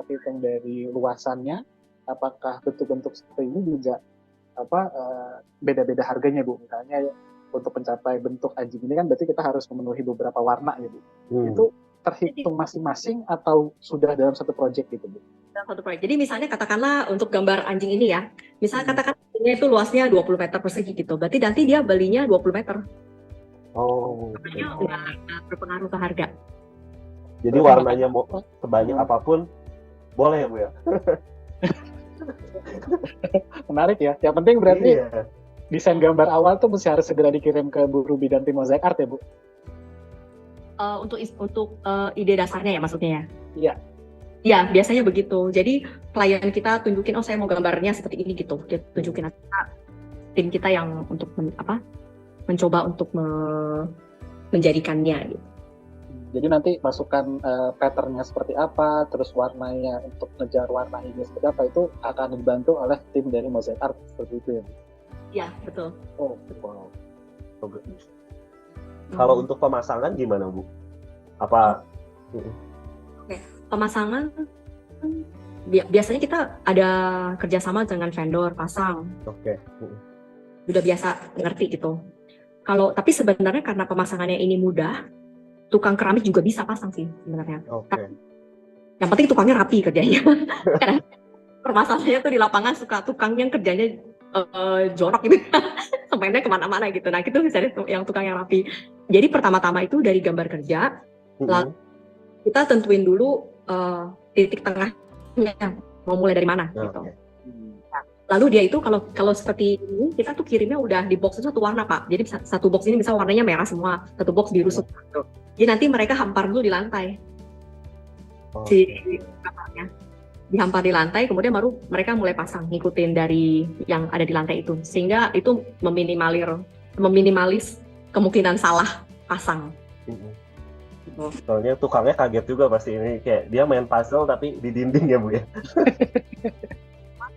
terhitung dari luasannya, apakah bentuk-bentuk seperti ini juga beda-beda harganya Bu? Misalnya untuk mencapai bentuk anjing ini kan berarti kita harus memenuhi beberapa warna ya Bu. Itu terhitung masing-masing atau sudah dalam satu project gitu Bu? Dalam satu project. Jadi misalnya katakanlah untuk gambar anjing ini ya, misalnya katakan itu luasnya 20 meter persegi gitu, berarti nanti dia belinya 20 meter. Makanya nggak berpengaruh ke harga. Jadi warnanya mau sebanyak apapun boleh ya Bu ya? Menarik ya. Yang penting berarti desain gambar awal tuh mesti harus segera dikirim ke Bu Ruby dan tim Mosaic Art ya Bu? Untuk ide dasarnya ya maksudnya ya? Iya. Ya biasanya begitu. Jadi klien kita tunjukin, saya mau gambarnya seperti ini gitu. Kita tunjukin tim kita yang untuk mencoba untuk menjadikannya gitu. Jadi nanti masukkan patternnya seperti apa, terus warnanya untuk ngejar warna ini seperti apa, itu akan dibantu oleh tim dari Mosaic Art seperti itu ya? Iya, betul. Oh, wow. Kalau untuk pemasangan gimana Bu? Oke, pemasangan biasanya kita ada kerjasama dengan vendor pasang. Udah biasa ngerti gitu. Tapi sebenarnya karena pemasangannya ini mudah, tukang keramik juga bisa pasang sih sebenarnya. Yang penting tukangnya rapi kerjanya. Karena permasalahannya tuh di lapangan suka tukang yang kerjanya jorok gitu, sampai kemana-mana gitu. Nah itu misalnya yang tukang yang rapi. Jadi pertama-tama itu dari gambar kerja, lalu kita tentuin dulu titik tengahnya mau mulai dari mana gitu. Oke. Lalu dia itu kalau seperti ini kita tuh kirimnya udah di box itu satu warna Pak. Jadi satu box ini bisa warnanya merah semua, satu box biru semua. Jadi nanti mereka hampar dulu di lantai. Si kamarnya dihampar di lantai, kemudian baru mereka mulai pasang ngikutin dari yang ada di lantai itu, sehingga itu meminimalis kemungkinan salah pasang. Soalnya tukangnya kaget juga pasti ini, kayak dia main puzzle tapi di dinding ya Bu ya.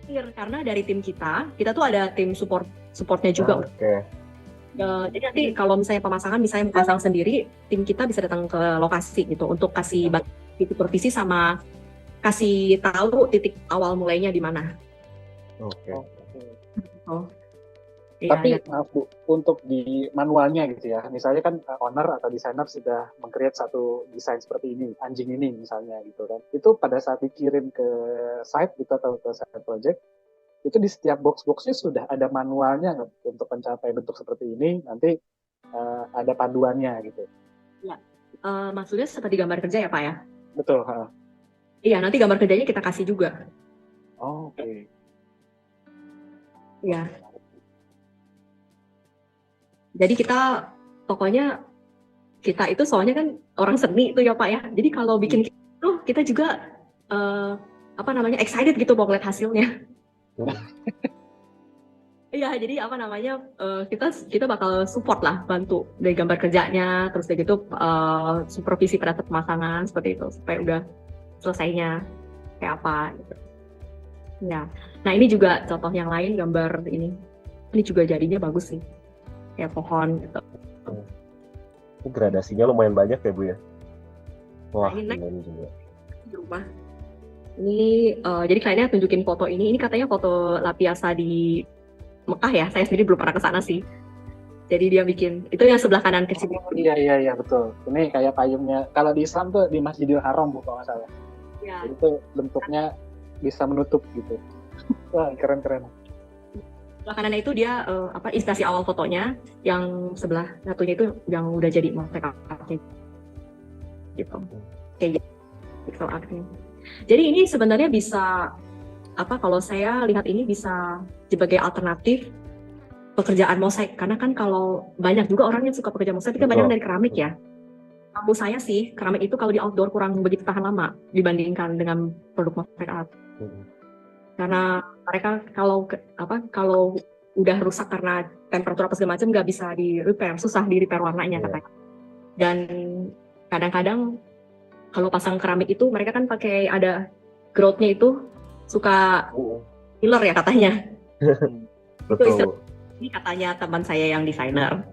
Karena dari tim kita tuh ada tim supportnya juga. Oke. Jadi nanti kalau misalnya pemasangan, misalnya pasang sendiri, tim kita bisa datang ke lokasi gitu untuk kasih supervisi sama kasih tahu titik awal mulainya di mana. Oke. Tapi maaf Bu, untuk di manualnya gitu ya, misalnya kan owner atau desainer sudah meng-create satu desain seperti ini, anjing ini misalnya gitu kan, itu pada saat dikirim ke site gitu atau ke site project, itu di setiap box-boxnya sudah ada manualnya nggak untuk mencapai bentuk seperti ini, nanti ada panduannya gitu. Ya, maksudnya seperti gambar kerja ya Pak ya? Betul. Iya, nanti gambar kerjanya kita kasih juga. Oke. Iya. Jadi pokoknya kita itu soalnya kan orang seni itu ya Pak ya. Jadi kalau bikin itu kita juga excited gitu mau ngeliat hasilnya. Iya, jadi kita bakal support lah, bantu dari gambar kerjanya, terus kayak gitu supervisi pada pemasangan seperti itu supaya udah selesainya kayak apa gitu. Ya. Nah, ini juga contoh yang lain gambar ini. Ini juga jadinya bagus sih. Kayak pohon gitu. Gradasinya lumayan banyak ya Bu ya. Wah, ini juga di rumah. Ini jadi kliennya tunjukin foto ini katanya foto La Piazza di Mekah ya. Saya sendiri belum pernah ke sana sih. Jadi dia bikin itu yang sebelah kanan kecil. Iya betul. Ini kayak payungnya. Kalau di Islam tuh di Masjidil Haram Bu kalau nggak salah. Ya. Jadi itu bentuknya bisa menutup gitu. Wah, keren. Sebelah kanannya itu dia inspirasi awal fotonya, yang sebelah satunya itu yang udah jadi mosaic artnya gitu. Kayak gitu pixel artnya. Jadi ini sebenarnya bisa kalau saya lihat ini bisa sebagai alternatif pekerjaan mosaik, karena kan kalau banyak juga orang yang suka pekerjaan mosaik itu kan banyak dari keramik ya. Menurut saya sih keramik itu kalau di outdoor kurang begitu tahan lama dibandingkan dengan produk mosaik art. Karena mereka kalau udah rusak karena temperatur apa segala macam nggak bisa di repair, susah di repair warnanya katanya. Dan kadang-kadang kalau pasang keramik itu mereka kan pakai ada groutnya itu suka filler ya katanya. Betul. Ini katanya teman saya yang desainer.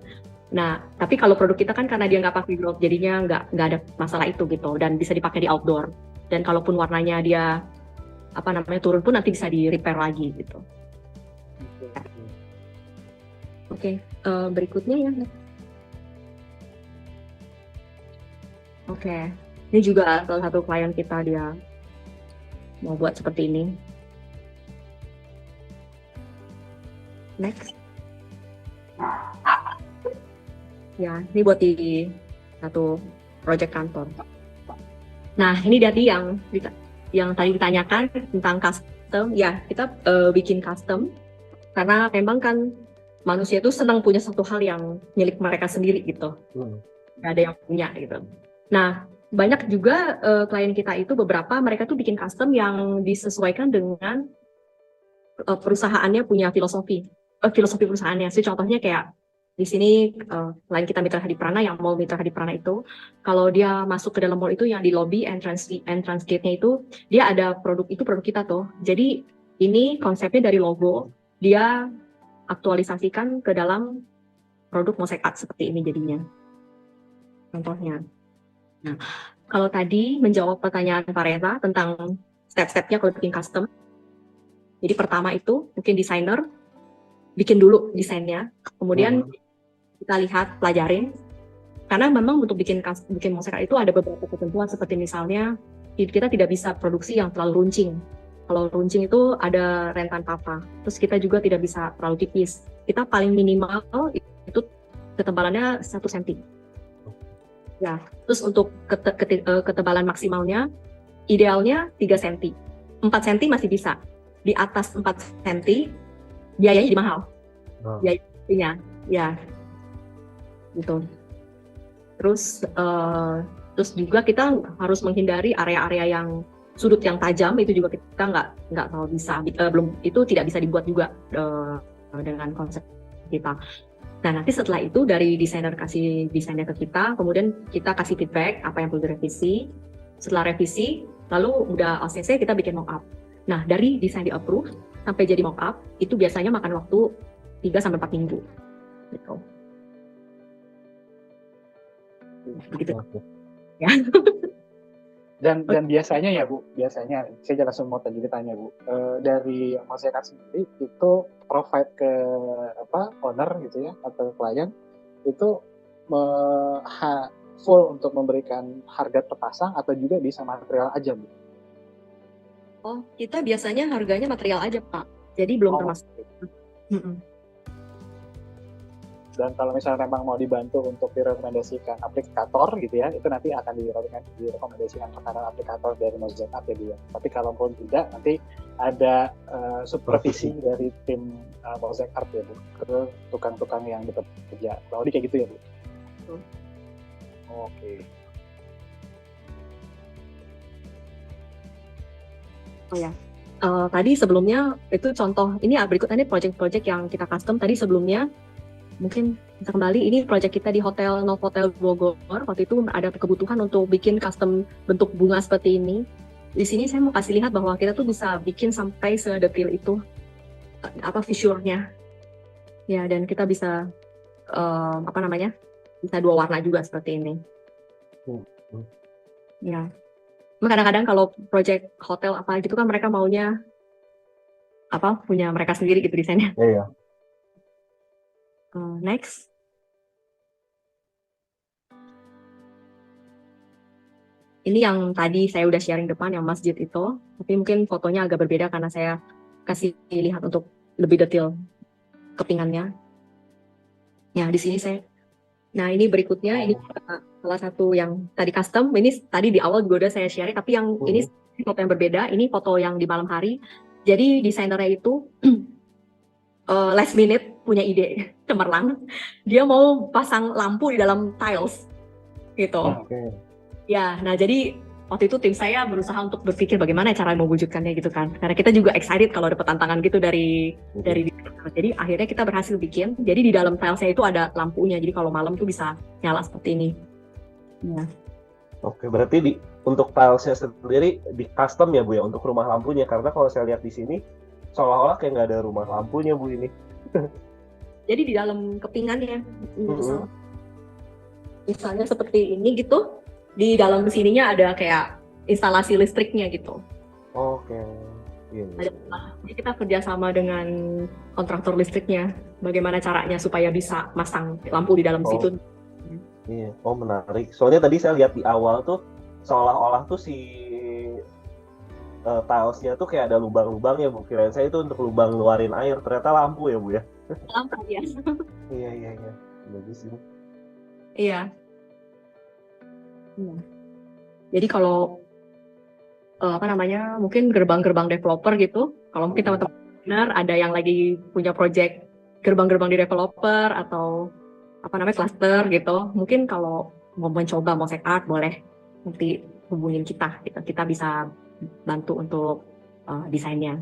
Nah, tapi kalau produk kita kan karena dia nggak pakai grout, jadinya nggak ada masalah itu gitu, dan bisa dipakai di outdoor. Dan kalaupun warnanya dia turun pun nanti bisa di repair lagi gitu. Oke, berikutnya ya. Oke, ini juga salah satu klien kita, dia mau buat seperti ini. Next. Ya, ini buat di satu project kantor. Nah, ini dari yang tadi ditanyakan tentang custom, ya kita bikin custom karena memang kan manusia itu senang punya satu hal yang milik mereka sendiri gitu, nggak ada yang punya gitu. Nah, banyak juga klien kita itu beberapa mereka tuh bikin custom yang disesuaikan dengan perusahaannya punya filosofi perusahaannya. Sih contohnya kayak di sini klien kita Mitra Hadi Prana, yang mall Mitra Hadi Prana itu, kalau dia masuk ke dalam mall itu yang di lobby entrance gate-nya itu dia ada produk kita tuh. Jadi ini konsepnya dari logo dia aktualisasikan ke dalam produk mosaic art seperti ini jadinya. Contohnya. Nah, kalau tadi menjawab pertanyaan Pak Reza tentang step-stepnya kalau bikin custom. Jadi pertama itu mungkin desainer bikin dulu desainnya, kemudian kita lihat, pelajarin, karena memang untuk bikin mosaic art itu ada beberapa ketentuan, seperti misalnya kita tidak bisa produksi yang terlalu runcing. Kalau runcing itu ada rentan papa, terus kita juga tidak bisa terlalu tipis. Kita paling minimal itu ketebalannya 1 cm. Ya, terus untuk ketebalan maksimalnya idealnya 3 cm. 4 cm masih bisa. Di atas 4 cm biayanya jadi mahal. Biayanya, ya. Gitu. Terus juga kita harus menghindari area-area yang sudut yang tajam, itu juga kita nggak tahu bisa, itu tidak bisa dibuat juga dengan konsep kita. Nah, nanti setelah itu dari desainer kasih desainnya ke kita, kemudian kita kasih feedback apa yang perlu direvisi. Setelah revisi, lalu udah OCC, kita bikin mock up. Nah, dari desain di approve sampai jadi mock up itu biasanya makan waktu 3-4 minggu. Gitu. Begitu. Ya. Dan biasanya ya Bu, biasanya saya langsung mau tanya Bu, dari Mosaic Art sendiri itu provide ke owner gitu ya atau klien itu full untuk memberikan harga terpasang atau juga bisa material aja Bu? Oh, kita biasanya harganya material aja Pak, jadi belum termasuk. Dan kalau misalnya memang mau dibantu untuk direkomendasikan aplikator gitu ya, itu nanti akan direkomendasikan makanan aplikator dari Mosaic Art ya Bu ya. Tapi kalaupun tidak, nanti ada supervisi dari tim Mosaic Art ya Bu, ke tukang-tukang yang bekerja. Kalau kayak gitu ya Bu? Oke. Oh ya, tadi sebelumnya itu contoh, ini berikutnya project-project yang kita custom tadi sebelumnya. Mungkin bisa kembali, ini project kita di Novotel Bogor. Waktu itu ada kebutuhan untuk bikin custom bentuk bunga seperti ini. Di sini saya mau kasih lihat bahwa kita tuh bisa bikin sampai sedetil itu visualnya. Ya, dan kita bisa bisa 2 warna juga seperti ini. Ya. Kadang-kadang kalau project hotel apa gitu kan mereka maunya punya mereka sendiri gitu desainnya. Iya. Next. Ini yang tadi saya udah sharing depan yang masjid itu, tapi mungkin fotonya agak berbeda karena saya kasih lihat untuk lebih detail kepingannya. Ya, di sini Nah, ini berikutnya, ini salah satu yang tadi custom, ini tadi di awal juga udah saya share, tapi yang ini foto yang berbeda, ini foto yang di malam hari. Jadi desainernya itu last minute punya ide cemerlang, dia mau pasang lampu di dalam tiles gitu. Ya, nah jadi waktu itu tim saya berusaha untuk berpikir bagaimana cara mewujudkannya gitu kan, karena kita juga excited kalau dapat tantangan gitu dari jadi akhirnya kita berhasil bikin. Jadi di dalam tilesnya itu ada lampunya, jadi kalau malam tuh bisa nyala seperti ini. Ya. Oke, berarti untuk tilesnya sendiri di custom ya Bu ya untuk rumah lampunya, karena kalau saya lihat di sini seolah-olah kayak nggak ada rumah lampunya Bu ini. Jadi di dalam kepingannya, misalnya seperti ini gitu, di dalam sininya ada kayak instalasi listriknya gitu. Oke. Iya. Jadi kita kerjasama dengan kontraktor listriknya, bagaimana caranya supaya bisa masang lampu di dalam situ. Iya, menarik. Soalnya tadi saya lihat di awal tuh seolah-olah tuh si tilesnya tuh kayak ada lubang-lubang ya Bu. Kirain saya itu untuk lubang ngeluarin air, ternyata lampu ya Bu ya. Lampu ya. Iya. Bagus sih. Iya. Jadi kalau mungkin gerbang-gerbang developer gitu, kalau mungkin teman-teman benar ada yang lagi punya project gerbang-gerbang di developer atau cluster gitu, mungkin kalau mau mencoba Mosaic Art boleh nanti hubungin kita gitu. Kita bisa bantu untuk desainnya.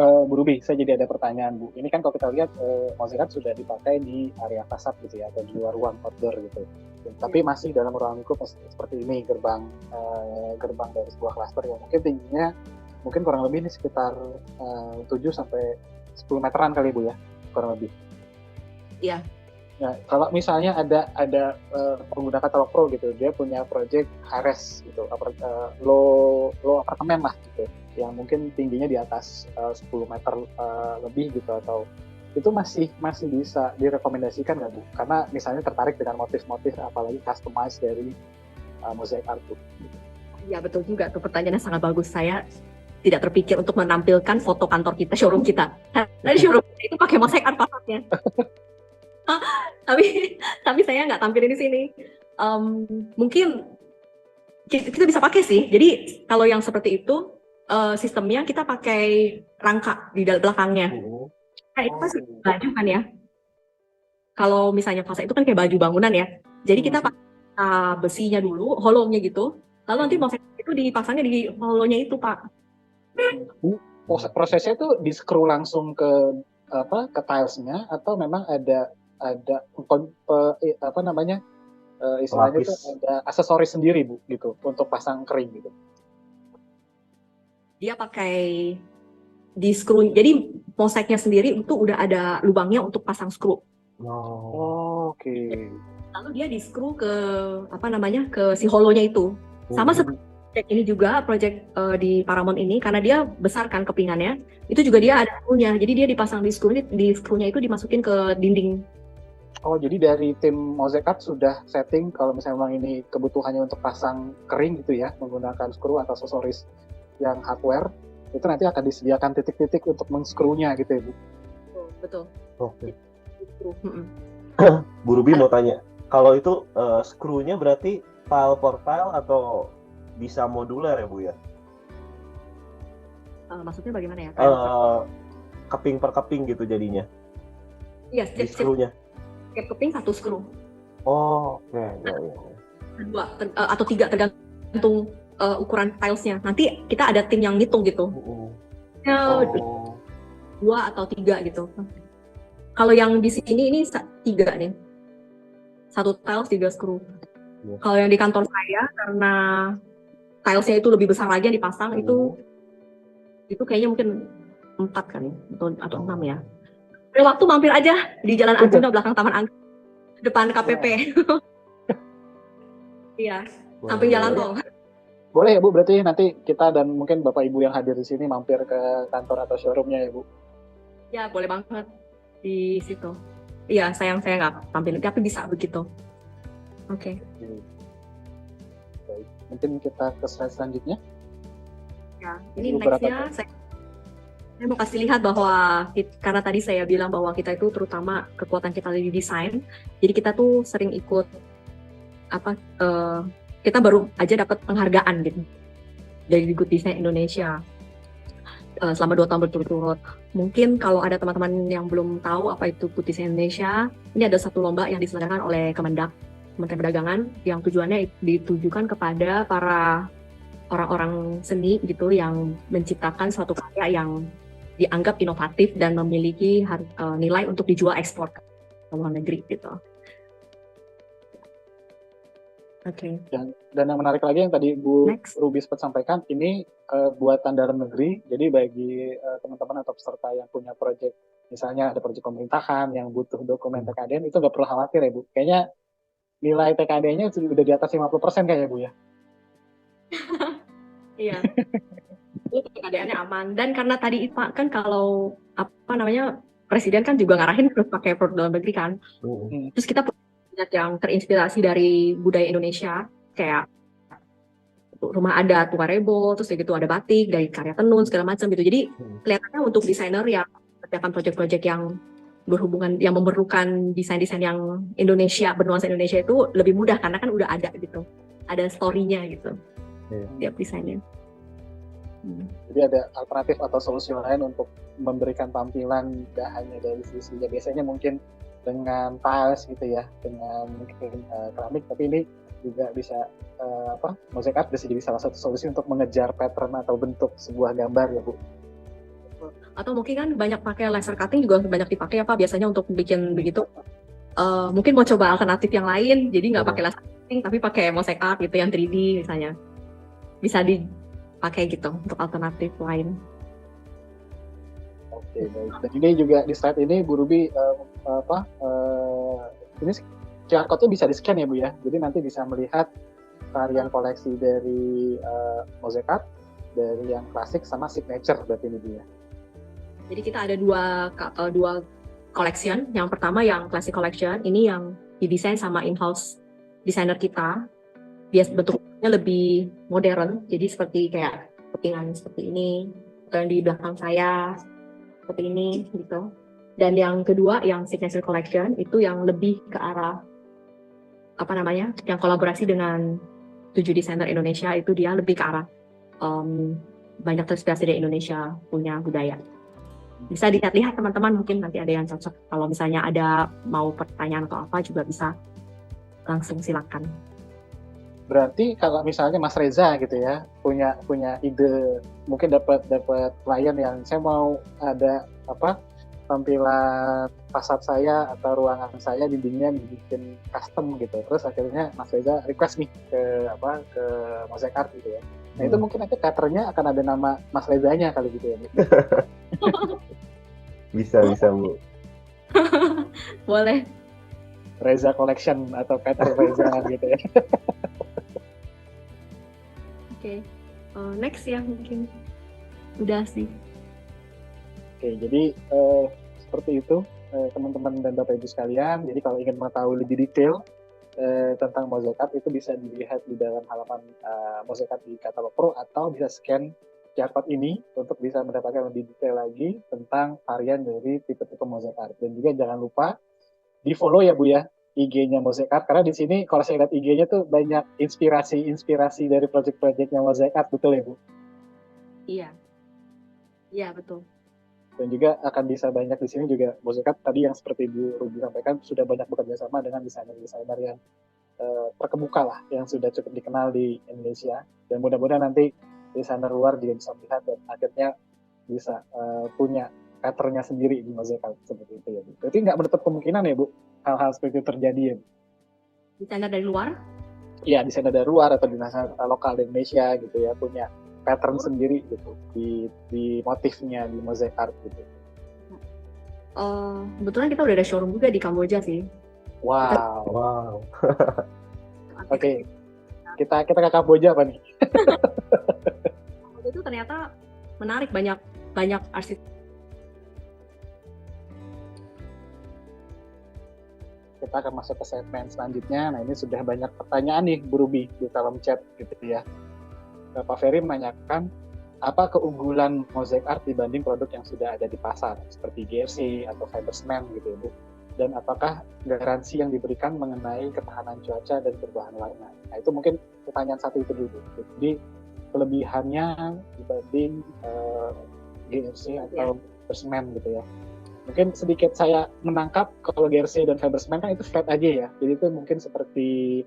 Bu Ruby, saya jadi ada pertanyaan Bu. Ini kan kalau kita lihat Mosaic Art sudah dipakai di area fasad gitu ya, atau di luar ruang outdoor gitu. Tapi masih dalam ruang lingkup seperti ini, gerbang dari sebuah klaster yang mungkin tingginya mungkin kurang lebih ini sekitar 7 sampai 10 meteran kali Bu ya, kurang lebih. Iya. Nah, kalau misalnya ada pengguna katalog pro gitu, dia punya project high-res gitu, low apartemen lah gitu, yang mungkin tingginya di atas 10 meter lebih gitu, atau itu masih bisa direkomendasikan nggak Bu? Karena misalnya tertarik dengan motif-motif apalagi customize dari Mosaic Art Bu. Ya betul juga, tuh pertanyaannya sangat bagus. Saya tidak terpikir untuk menampilkan foto kantor kita, showroom kita. Tadi showroom kita itu pakai Mosaic Art fasadnya. tapi saya nggak tampilin di sini. Mungkin kita bisa pakai sih. Jadi kalau yang seperti itu sistemnya kita pakai rangka di belakangnya. Nah, itu pasti baju kan ya. Kalau misalnya fasa itu kan kayak baju bangunan ya. Jadi kita pakai besinya dulu, hollow-nya gitu. Lalu nanti mosaik itu dipasangnya di hollow-nya itu, Pak. Prosesnya tuh di screw langsung ke tiles-nya atau memang ada istilahnya itu ada aksesoris sendiri Bu gitu untuk pasang kering gitu. Dia pakai di screw. Jadi mosaiknya sendiri itu udah ada lubangnya untuk pasang screw. Oke. Lalu dia di screw ke ke si hollow-nya itu. Sama seperti project ini juga, project di Paramount ini, karena dia besar kan kepingannya, itu juga dia ada screw-nya. Jadi dia dipasang di screw-nya itu dimasukin ke dinding. Oh, jadi dari tim Mosaic Art sudah setting kalau misalnya memang ini kebutuhannya untuk pasang kering gitu ya, menggunakan screw atau aksesoris yang hardware, itu nanti akan disediakan titik-titik untuk men-screw-nya gitu ya, Bu? Betul. Oke. Bu Ruby mau tanya, kalau itu screw-nya berarti tile per tile atau bisa modular ya, Bu ya? Maksudnya bagaimana ya? Keping per keping gitu jadinya? Iya, di screw-nya. Setiap keping satu screw. Oh, oke. Ya. Dua atau tiga tergantung ukuran tilesnya. Nanti kita ada tim yang ngitung gitu. Dua atau tiga gitu. Kalau yang di sini ini tiga nih. Satu tiles, 3 screw. Kalau yang di kantor saya, karena tilesnya itu lebih besar lagi yang dipasang, itu kayaknya mungkin 4 kan atau 6 ya. Ada waktu mampir aja di Jalan Arjuna belakang Taman Anggrek, depan KPP. Iya, samping jalan tol. Boleh ya Bu, berarti nanti kita dan mungkin Bapak Ibu yang hadir di sini mampir ke kantor atau showroomnya ya Bu? Ya, boleh banget di situ. Iya, sayang saya nggak tampil, tapi bisa begitu. Oke. Baik, mungkin kita ke slide selanjutnya. Ya, ini nextnya saya mau kasih lihat bahwa karena tadi saya bilang bahwa kita itu terutama kekuatan kita di desain, jadi kita tuh sering ikut kita baru aja dapat penghargaan gitu dari Good Design Indonesia selama 2 tahun berturut-turut. Mungkin kalau ada teman-teman yang belum tahu apa itu Good Design Indonesia, ini ada satu lomba yang diselenggarakan oleh Kemendak, Kementerian Perdagangan, yang tujuannya ditujukan kepada para orang-orang seni gitu yang menciptakan suatu karya yang dianggap inovatif dan memiliki nilai untuk dijual ekspor ke luar negeri gitu. Oke. Dan yang menarik lagi yang tadi Bu Ruby sempat sampaikan, ini buatan dalam negeri. Jadi bagi teman-teman atau peserta yang punya proyek, misalnya ada proyek pemerintahan yang butuh dokumen TKDN, itu nggak perlu khawatir ya Bu. Kayaknya nilai TKD-nya sudah di atas 50% kayaknya Bu ya. Iya. Itu keadaannya aman, dan karena tadi Pak kan kalau presiden kan juga ngarahin terus pakai produk dalam negeri kan. Terus kita punya yang terinspirasi dari budaya Indonesia kayak rumah adat Tuarebo, terus gitu ada batik dari karya tenun segala macam gitu. Jadi kelihatannya untuk desainer yang mengerjakan proyek-proyek yang berhubungan, yang memerlukan desain-desain yang Indonesia, bernuansa Indonesia itu lebih mudah karena kan udah ada gitu, ada story-nya gitu tiap desainnya. Jadi ada alternatif atau solusi lain untuk memberikan tampilan tidak hanya dari sisi biasanya mungkin dengan tiles gitu ya, dengan mungkin keramik, tapi ini juga bisa Mosaic Art bisa jadi salah satu solusi untuk mengejar pattern atau bentuk sebuah gambar ya Bu. Atau mungkin kan banyak pakai laser cutting juga banyak dipakai apa biasanya untuk bikin begitu. Mungkin mau coba alternatif yang lain, jadi nggak pakai laser cutting tapi pakai Mosaic Art gitu yang 3D misalnya. Bisa dipakai gitu untuk alternatif lain. Oke, baik. Dan ini juga di slide ini Bu Ruby ini QR code-nya bisa di-scan ya Bu ya. Jadi nanti bisa melihat varian koleksi dari Mosaic Art, dari yang klasik sama signature berarti ini Bu ya. Jadi kita ada dua collection. Yang pertama yang classic collection, ini yang didesain sama in-house designer kita. Bias bentuknya lebih modern, jadi seperti kayak kepingan seperti ini, atau yang di belakang saya seperti ini gitu. Dan yang kedua yang signature collection itu yang lebih ke arah yang kolaborasi dengan 7 desainer Indonesia itu dia lebih ke arah banyak terinspirasi dari Indonesia punya budaya. Bisa dilihat-lihat teman-teman, mungkin nanti ada yang cocok. Kalau misalnya ada mau pertanyaan atau apa juga bisa langsung silakan. Berarti kalau misalnya Mas Reza gitu ya punya ide, mungkin dapat klien yang saya mau ada tampilan fasad saya atau ruangan saya dindingnya dibikin custom gitu. Terus akhirnya Mas Reza request nih ke Mosaic Art gitu ya. Nah itu mungkin nanti covernya akan ada nama Mas Rezanya kali gitu ya. Bisa Bu. Boleh. Reza Collection atau Peter Reza gitu ya. Oke. Next ya mungkin. Udah sih. Oke, jadi seperti itu teman-teman dan Bapak Ibu sekalian. Jadi kalau ingin mengetahui lebih detail tentang Mosaic Art itu bisa dilihat di dalam halaman Mosaic Art di Katalog Pro atau bisa scan QR code ini untuk bisa mendapatkan lebih detail lagi tentang varian dari tipe-tipe Mosaic Art. Dan juga jangan lupa di follow ya Bu ya IG-nya Mosaic Art, karena di sini kalau saya lihat IG-nya tuh banyak inspirasi dari project-projectnya Mosaic Art, betul ya Bu? Iya betul. Dan juga akan bisa banyak di sini juga Mosaic Art tadi yang seperti Bu Ruby sampaikan sudah banyak bekerja sama dengan desainer-desainer yang terkemuka lah, yang sudah cukup dikenal di Indonesia. Dan mudah-mudahan nanti desainer luar juga bisa melihat dan akhirnya bisa punya pattern-nya sendiri di Mosaic Art seperti itu ya Bu. Berarti nggak menutup kemungkinan ya Bu hal-hal seperti itu terjadi ya Bu? Desainer dari luar? Iya, desainer dari luar atau desainer lokal di Indonesia gitu ya punya pattern sendiri gitu di motifnya di Mosaic Art gitu. Kebetulan kita udah ada showroom juga di Kamboja sih. Wow. Oke. Kita ke Kamboja apa nih? Kamboja itu ternyata menarik, banyak arsitek. Kita akan masuk ke segmen selanjutnya. Nah, ini sudah banyak pertanyaan nih Bu Ruby di kolom chat gitu ya. Pak Ferry menanyakan apa keunggulan Mosaic Art dibanding produk yang sudah ada di pasar seperti GRC atau Fibersman gitu ya Bu. Dan apakah garansi yang diberikan mengenai ketahanan cuaca dan perubahan warna. Nah itu mungkin pertanyaan satu itu dulu. Jadi kelebihannya dibanding GRC atau Fibersman gitu ya. Mungkin sedikit saya menangkap kalau GRC dan Fibersman kan itu flat aja ya. Jadi itu mungkin seperti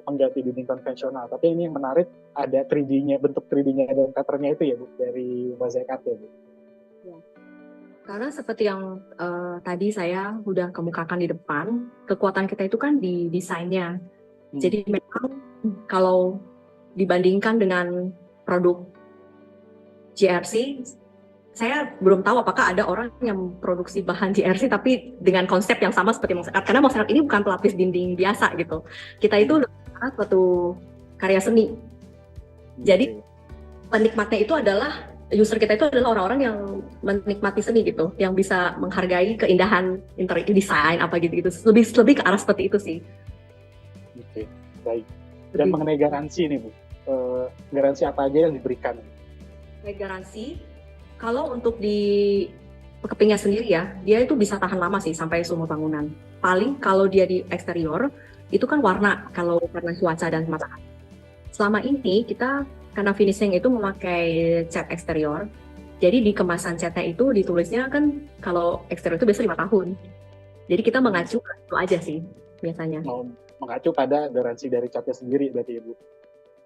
mengganti dinding konvensional. Tapi ini yang menarik ada 3D-nya, bentuk 3D-nya dan pattern-nya itu ya Bu, dari Mosaic Art ya Bu. Ya. Karena seperti yang tadi saya udah kemukakan di depan, kekuatan kita itu kan di desainnya. Jadi memang kalau dibandingkan dengan produk GRC, saya belum tahu apakah ada orang yang produksi bahan GRC tapi dengan konsep yang sama seperti Mosaic Art. Karena Mosaic Art ini bukan pelapis dinding biasa gitu. Kita itu suatu karya seni. Jadi penikmatnya itu adalah user kita itu adalah orang-orang yang menikmati seni gitu, yang bisa menghargai keindahan interior desain apa gitu-gitu. Lebih ke arah seperti itu sih. Oke, baik. Dan mengenai garansi nih Bu, garansi apa aja yang diberikan? Garansi, kalau untuk di kepingnya sendiri ya, dia itu bisa tahan lama sih sampai seumur bangunan. Paling kalau dia di eksterior, itu kan warna, kalau karena cuaca dan matahari. Selama ini kita karena finishing itu memakai cat eksterior, jadi di kemasan catnya itu ditulisnya kan kalau eksterior itu biasanya 5 tahun. Jadi kita mengacu itu aja sih biasanya. Mengacu pada garansi dari catnya sendiri berarti Ibu?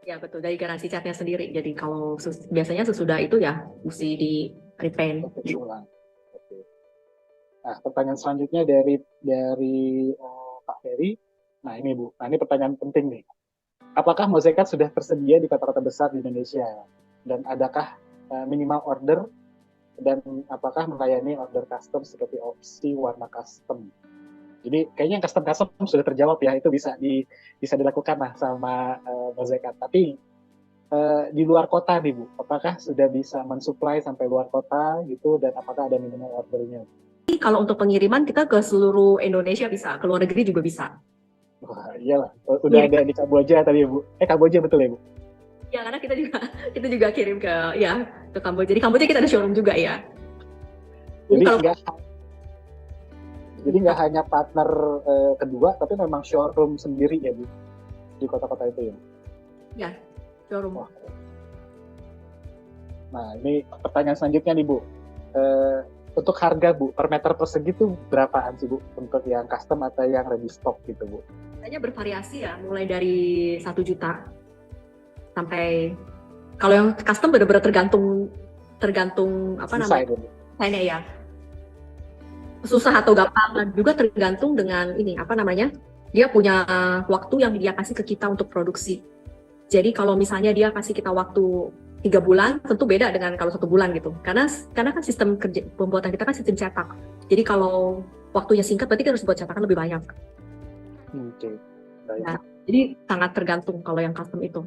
Ya betul, dari garansi catnya sendiri. Jadi kalau biasanya sesudah itu ya mesti di repaint. Ulang. Oke. Nah pertanyaan selanjutnya dari Pak Ferry. Nah ini Bu, ini pertanyaan penting nih. Apakah Mosaic Art sudah tersedia di kota-kota besar di Indonesia? Dan adakah minimal order? Dan apakah melayani order custom seperti opsi warna custom? Jadi kayaknya yang custom sudah terjawab ya, itu bisa dilakukan lah sama Mosaic Art. Tapi di luar kota nih Bu, apakah sudah bisa mensuplai sampai luar kota gitu? Dan apakah ada minimal ordernya? Kalau untuk pengiriman kita ke seluruh Indonesia bisa, ke luar negeri juga bisa. Wah iyalah, udah ada di Kamboja tadi ya Bu. Kamboja betul ya Bu? Ya karena kita juga kirim ke Kamboja. Di Kamboja kita ada showroom juga ya. Jadi nggak hanya partner kedua, tapi memang showroom sendiri ya Bu di kota-kota itu ya? Ya, showroom. Wah. Nah, ini pertanyaan selanjutnya nih Bu. Untuk harga Bu, per meter persegi itu berapaan sih Bu? Untuk yang custom atau yang ready stock gitu Bu? Harganya bervariasi ya, mulai dari 1 juta sampai, kalau yang custom benar-benar tergantung apa Susah namanya, itu Bu. desainnya ya. Susah atau gampang juga tergantung dengan ini apa namanya, dia punya waktu yang dia kasih ke kita untuk produksi. Jadi kalau misalnya dia kasih kita waktu 3 bulan, tentu beda dengan kalau 1 bulan gitu. Karena kan sistem kerja pembuatan kita kan sistem cetak. Jadi kalau waktunya singkat, berarti kita harus buat cetakan lebih banyak. Oke. Baik. Nah, jadi sangat tergantung kalau yang custom itu.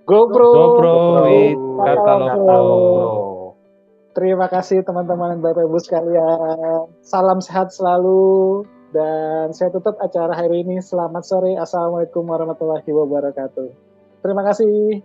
GoPro with Katalog Katalog Pro. Pro. Terima kasih teman-teman Bapak Ibu sekalian. Salam sehat selalu. Dan saya tutup acara hari ini. Selamat sore. Assalamualaikum warahmatullahi wabarakatuh. Terima kasih.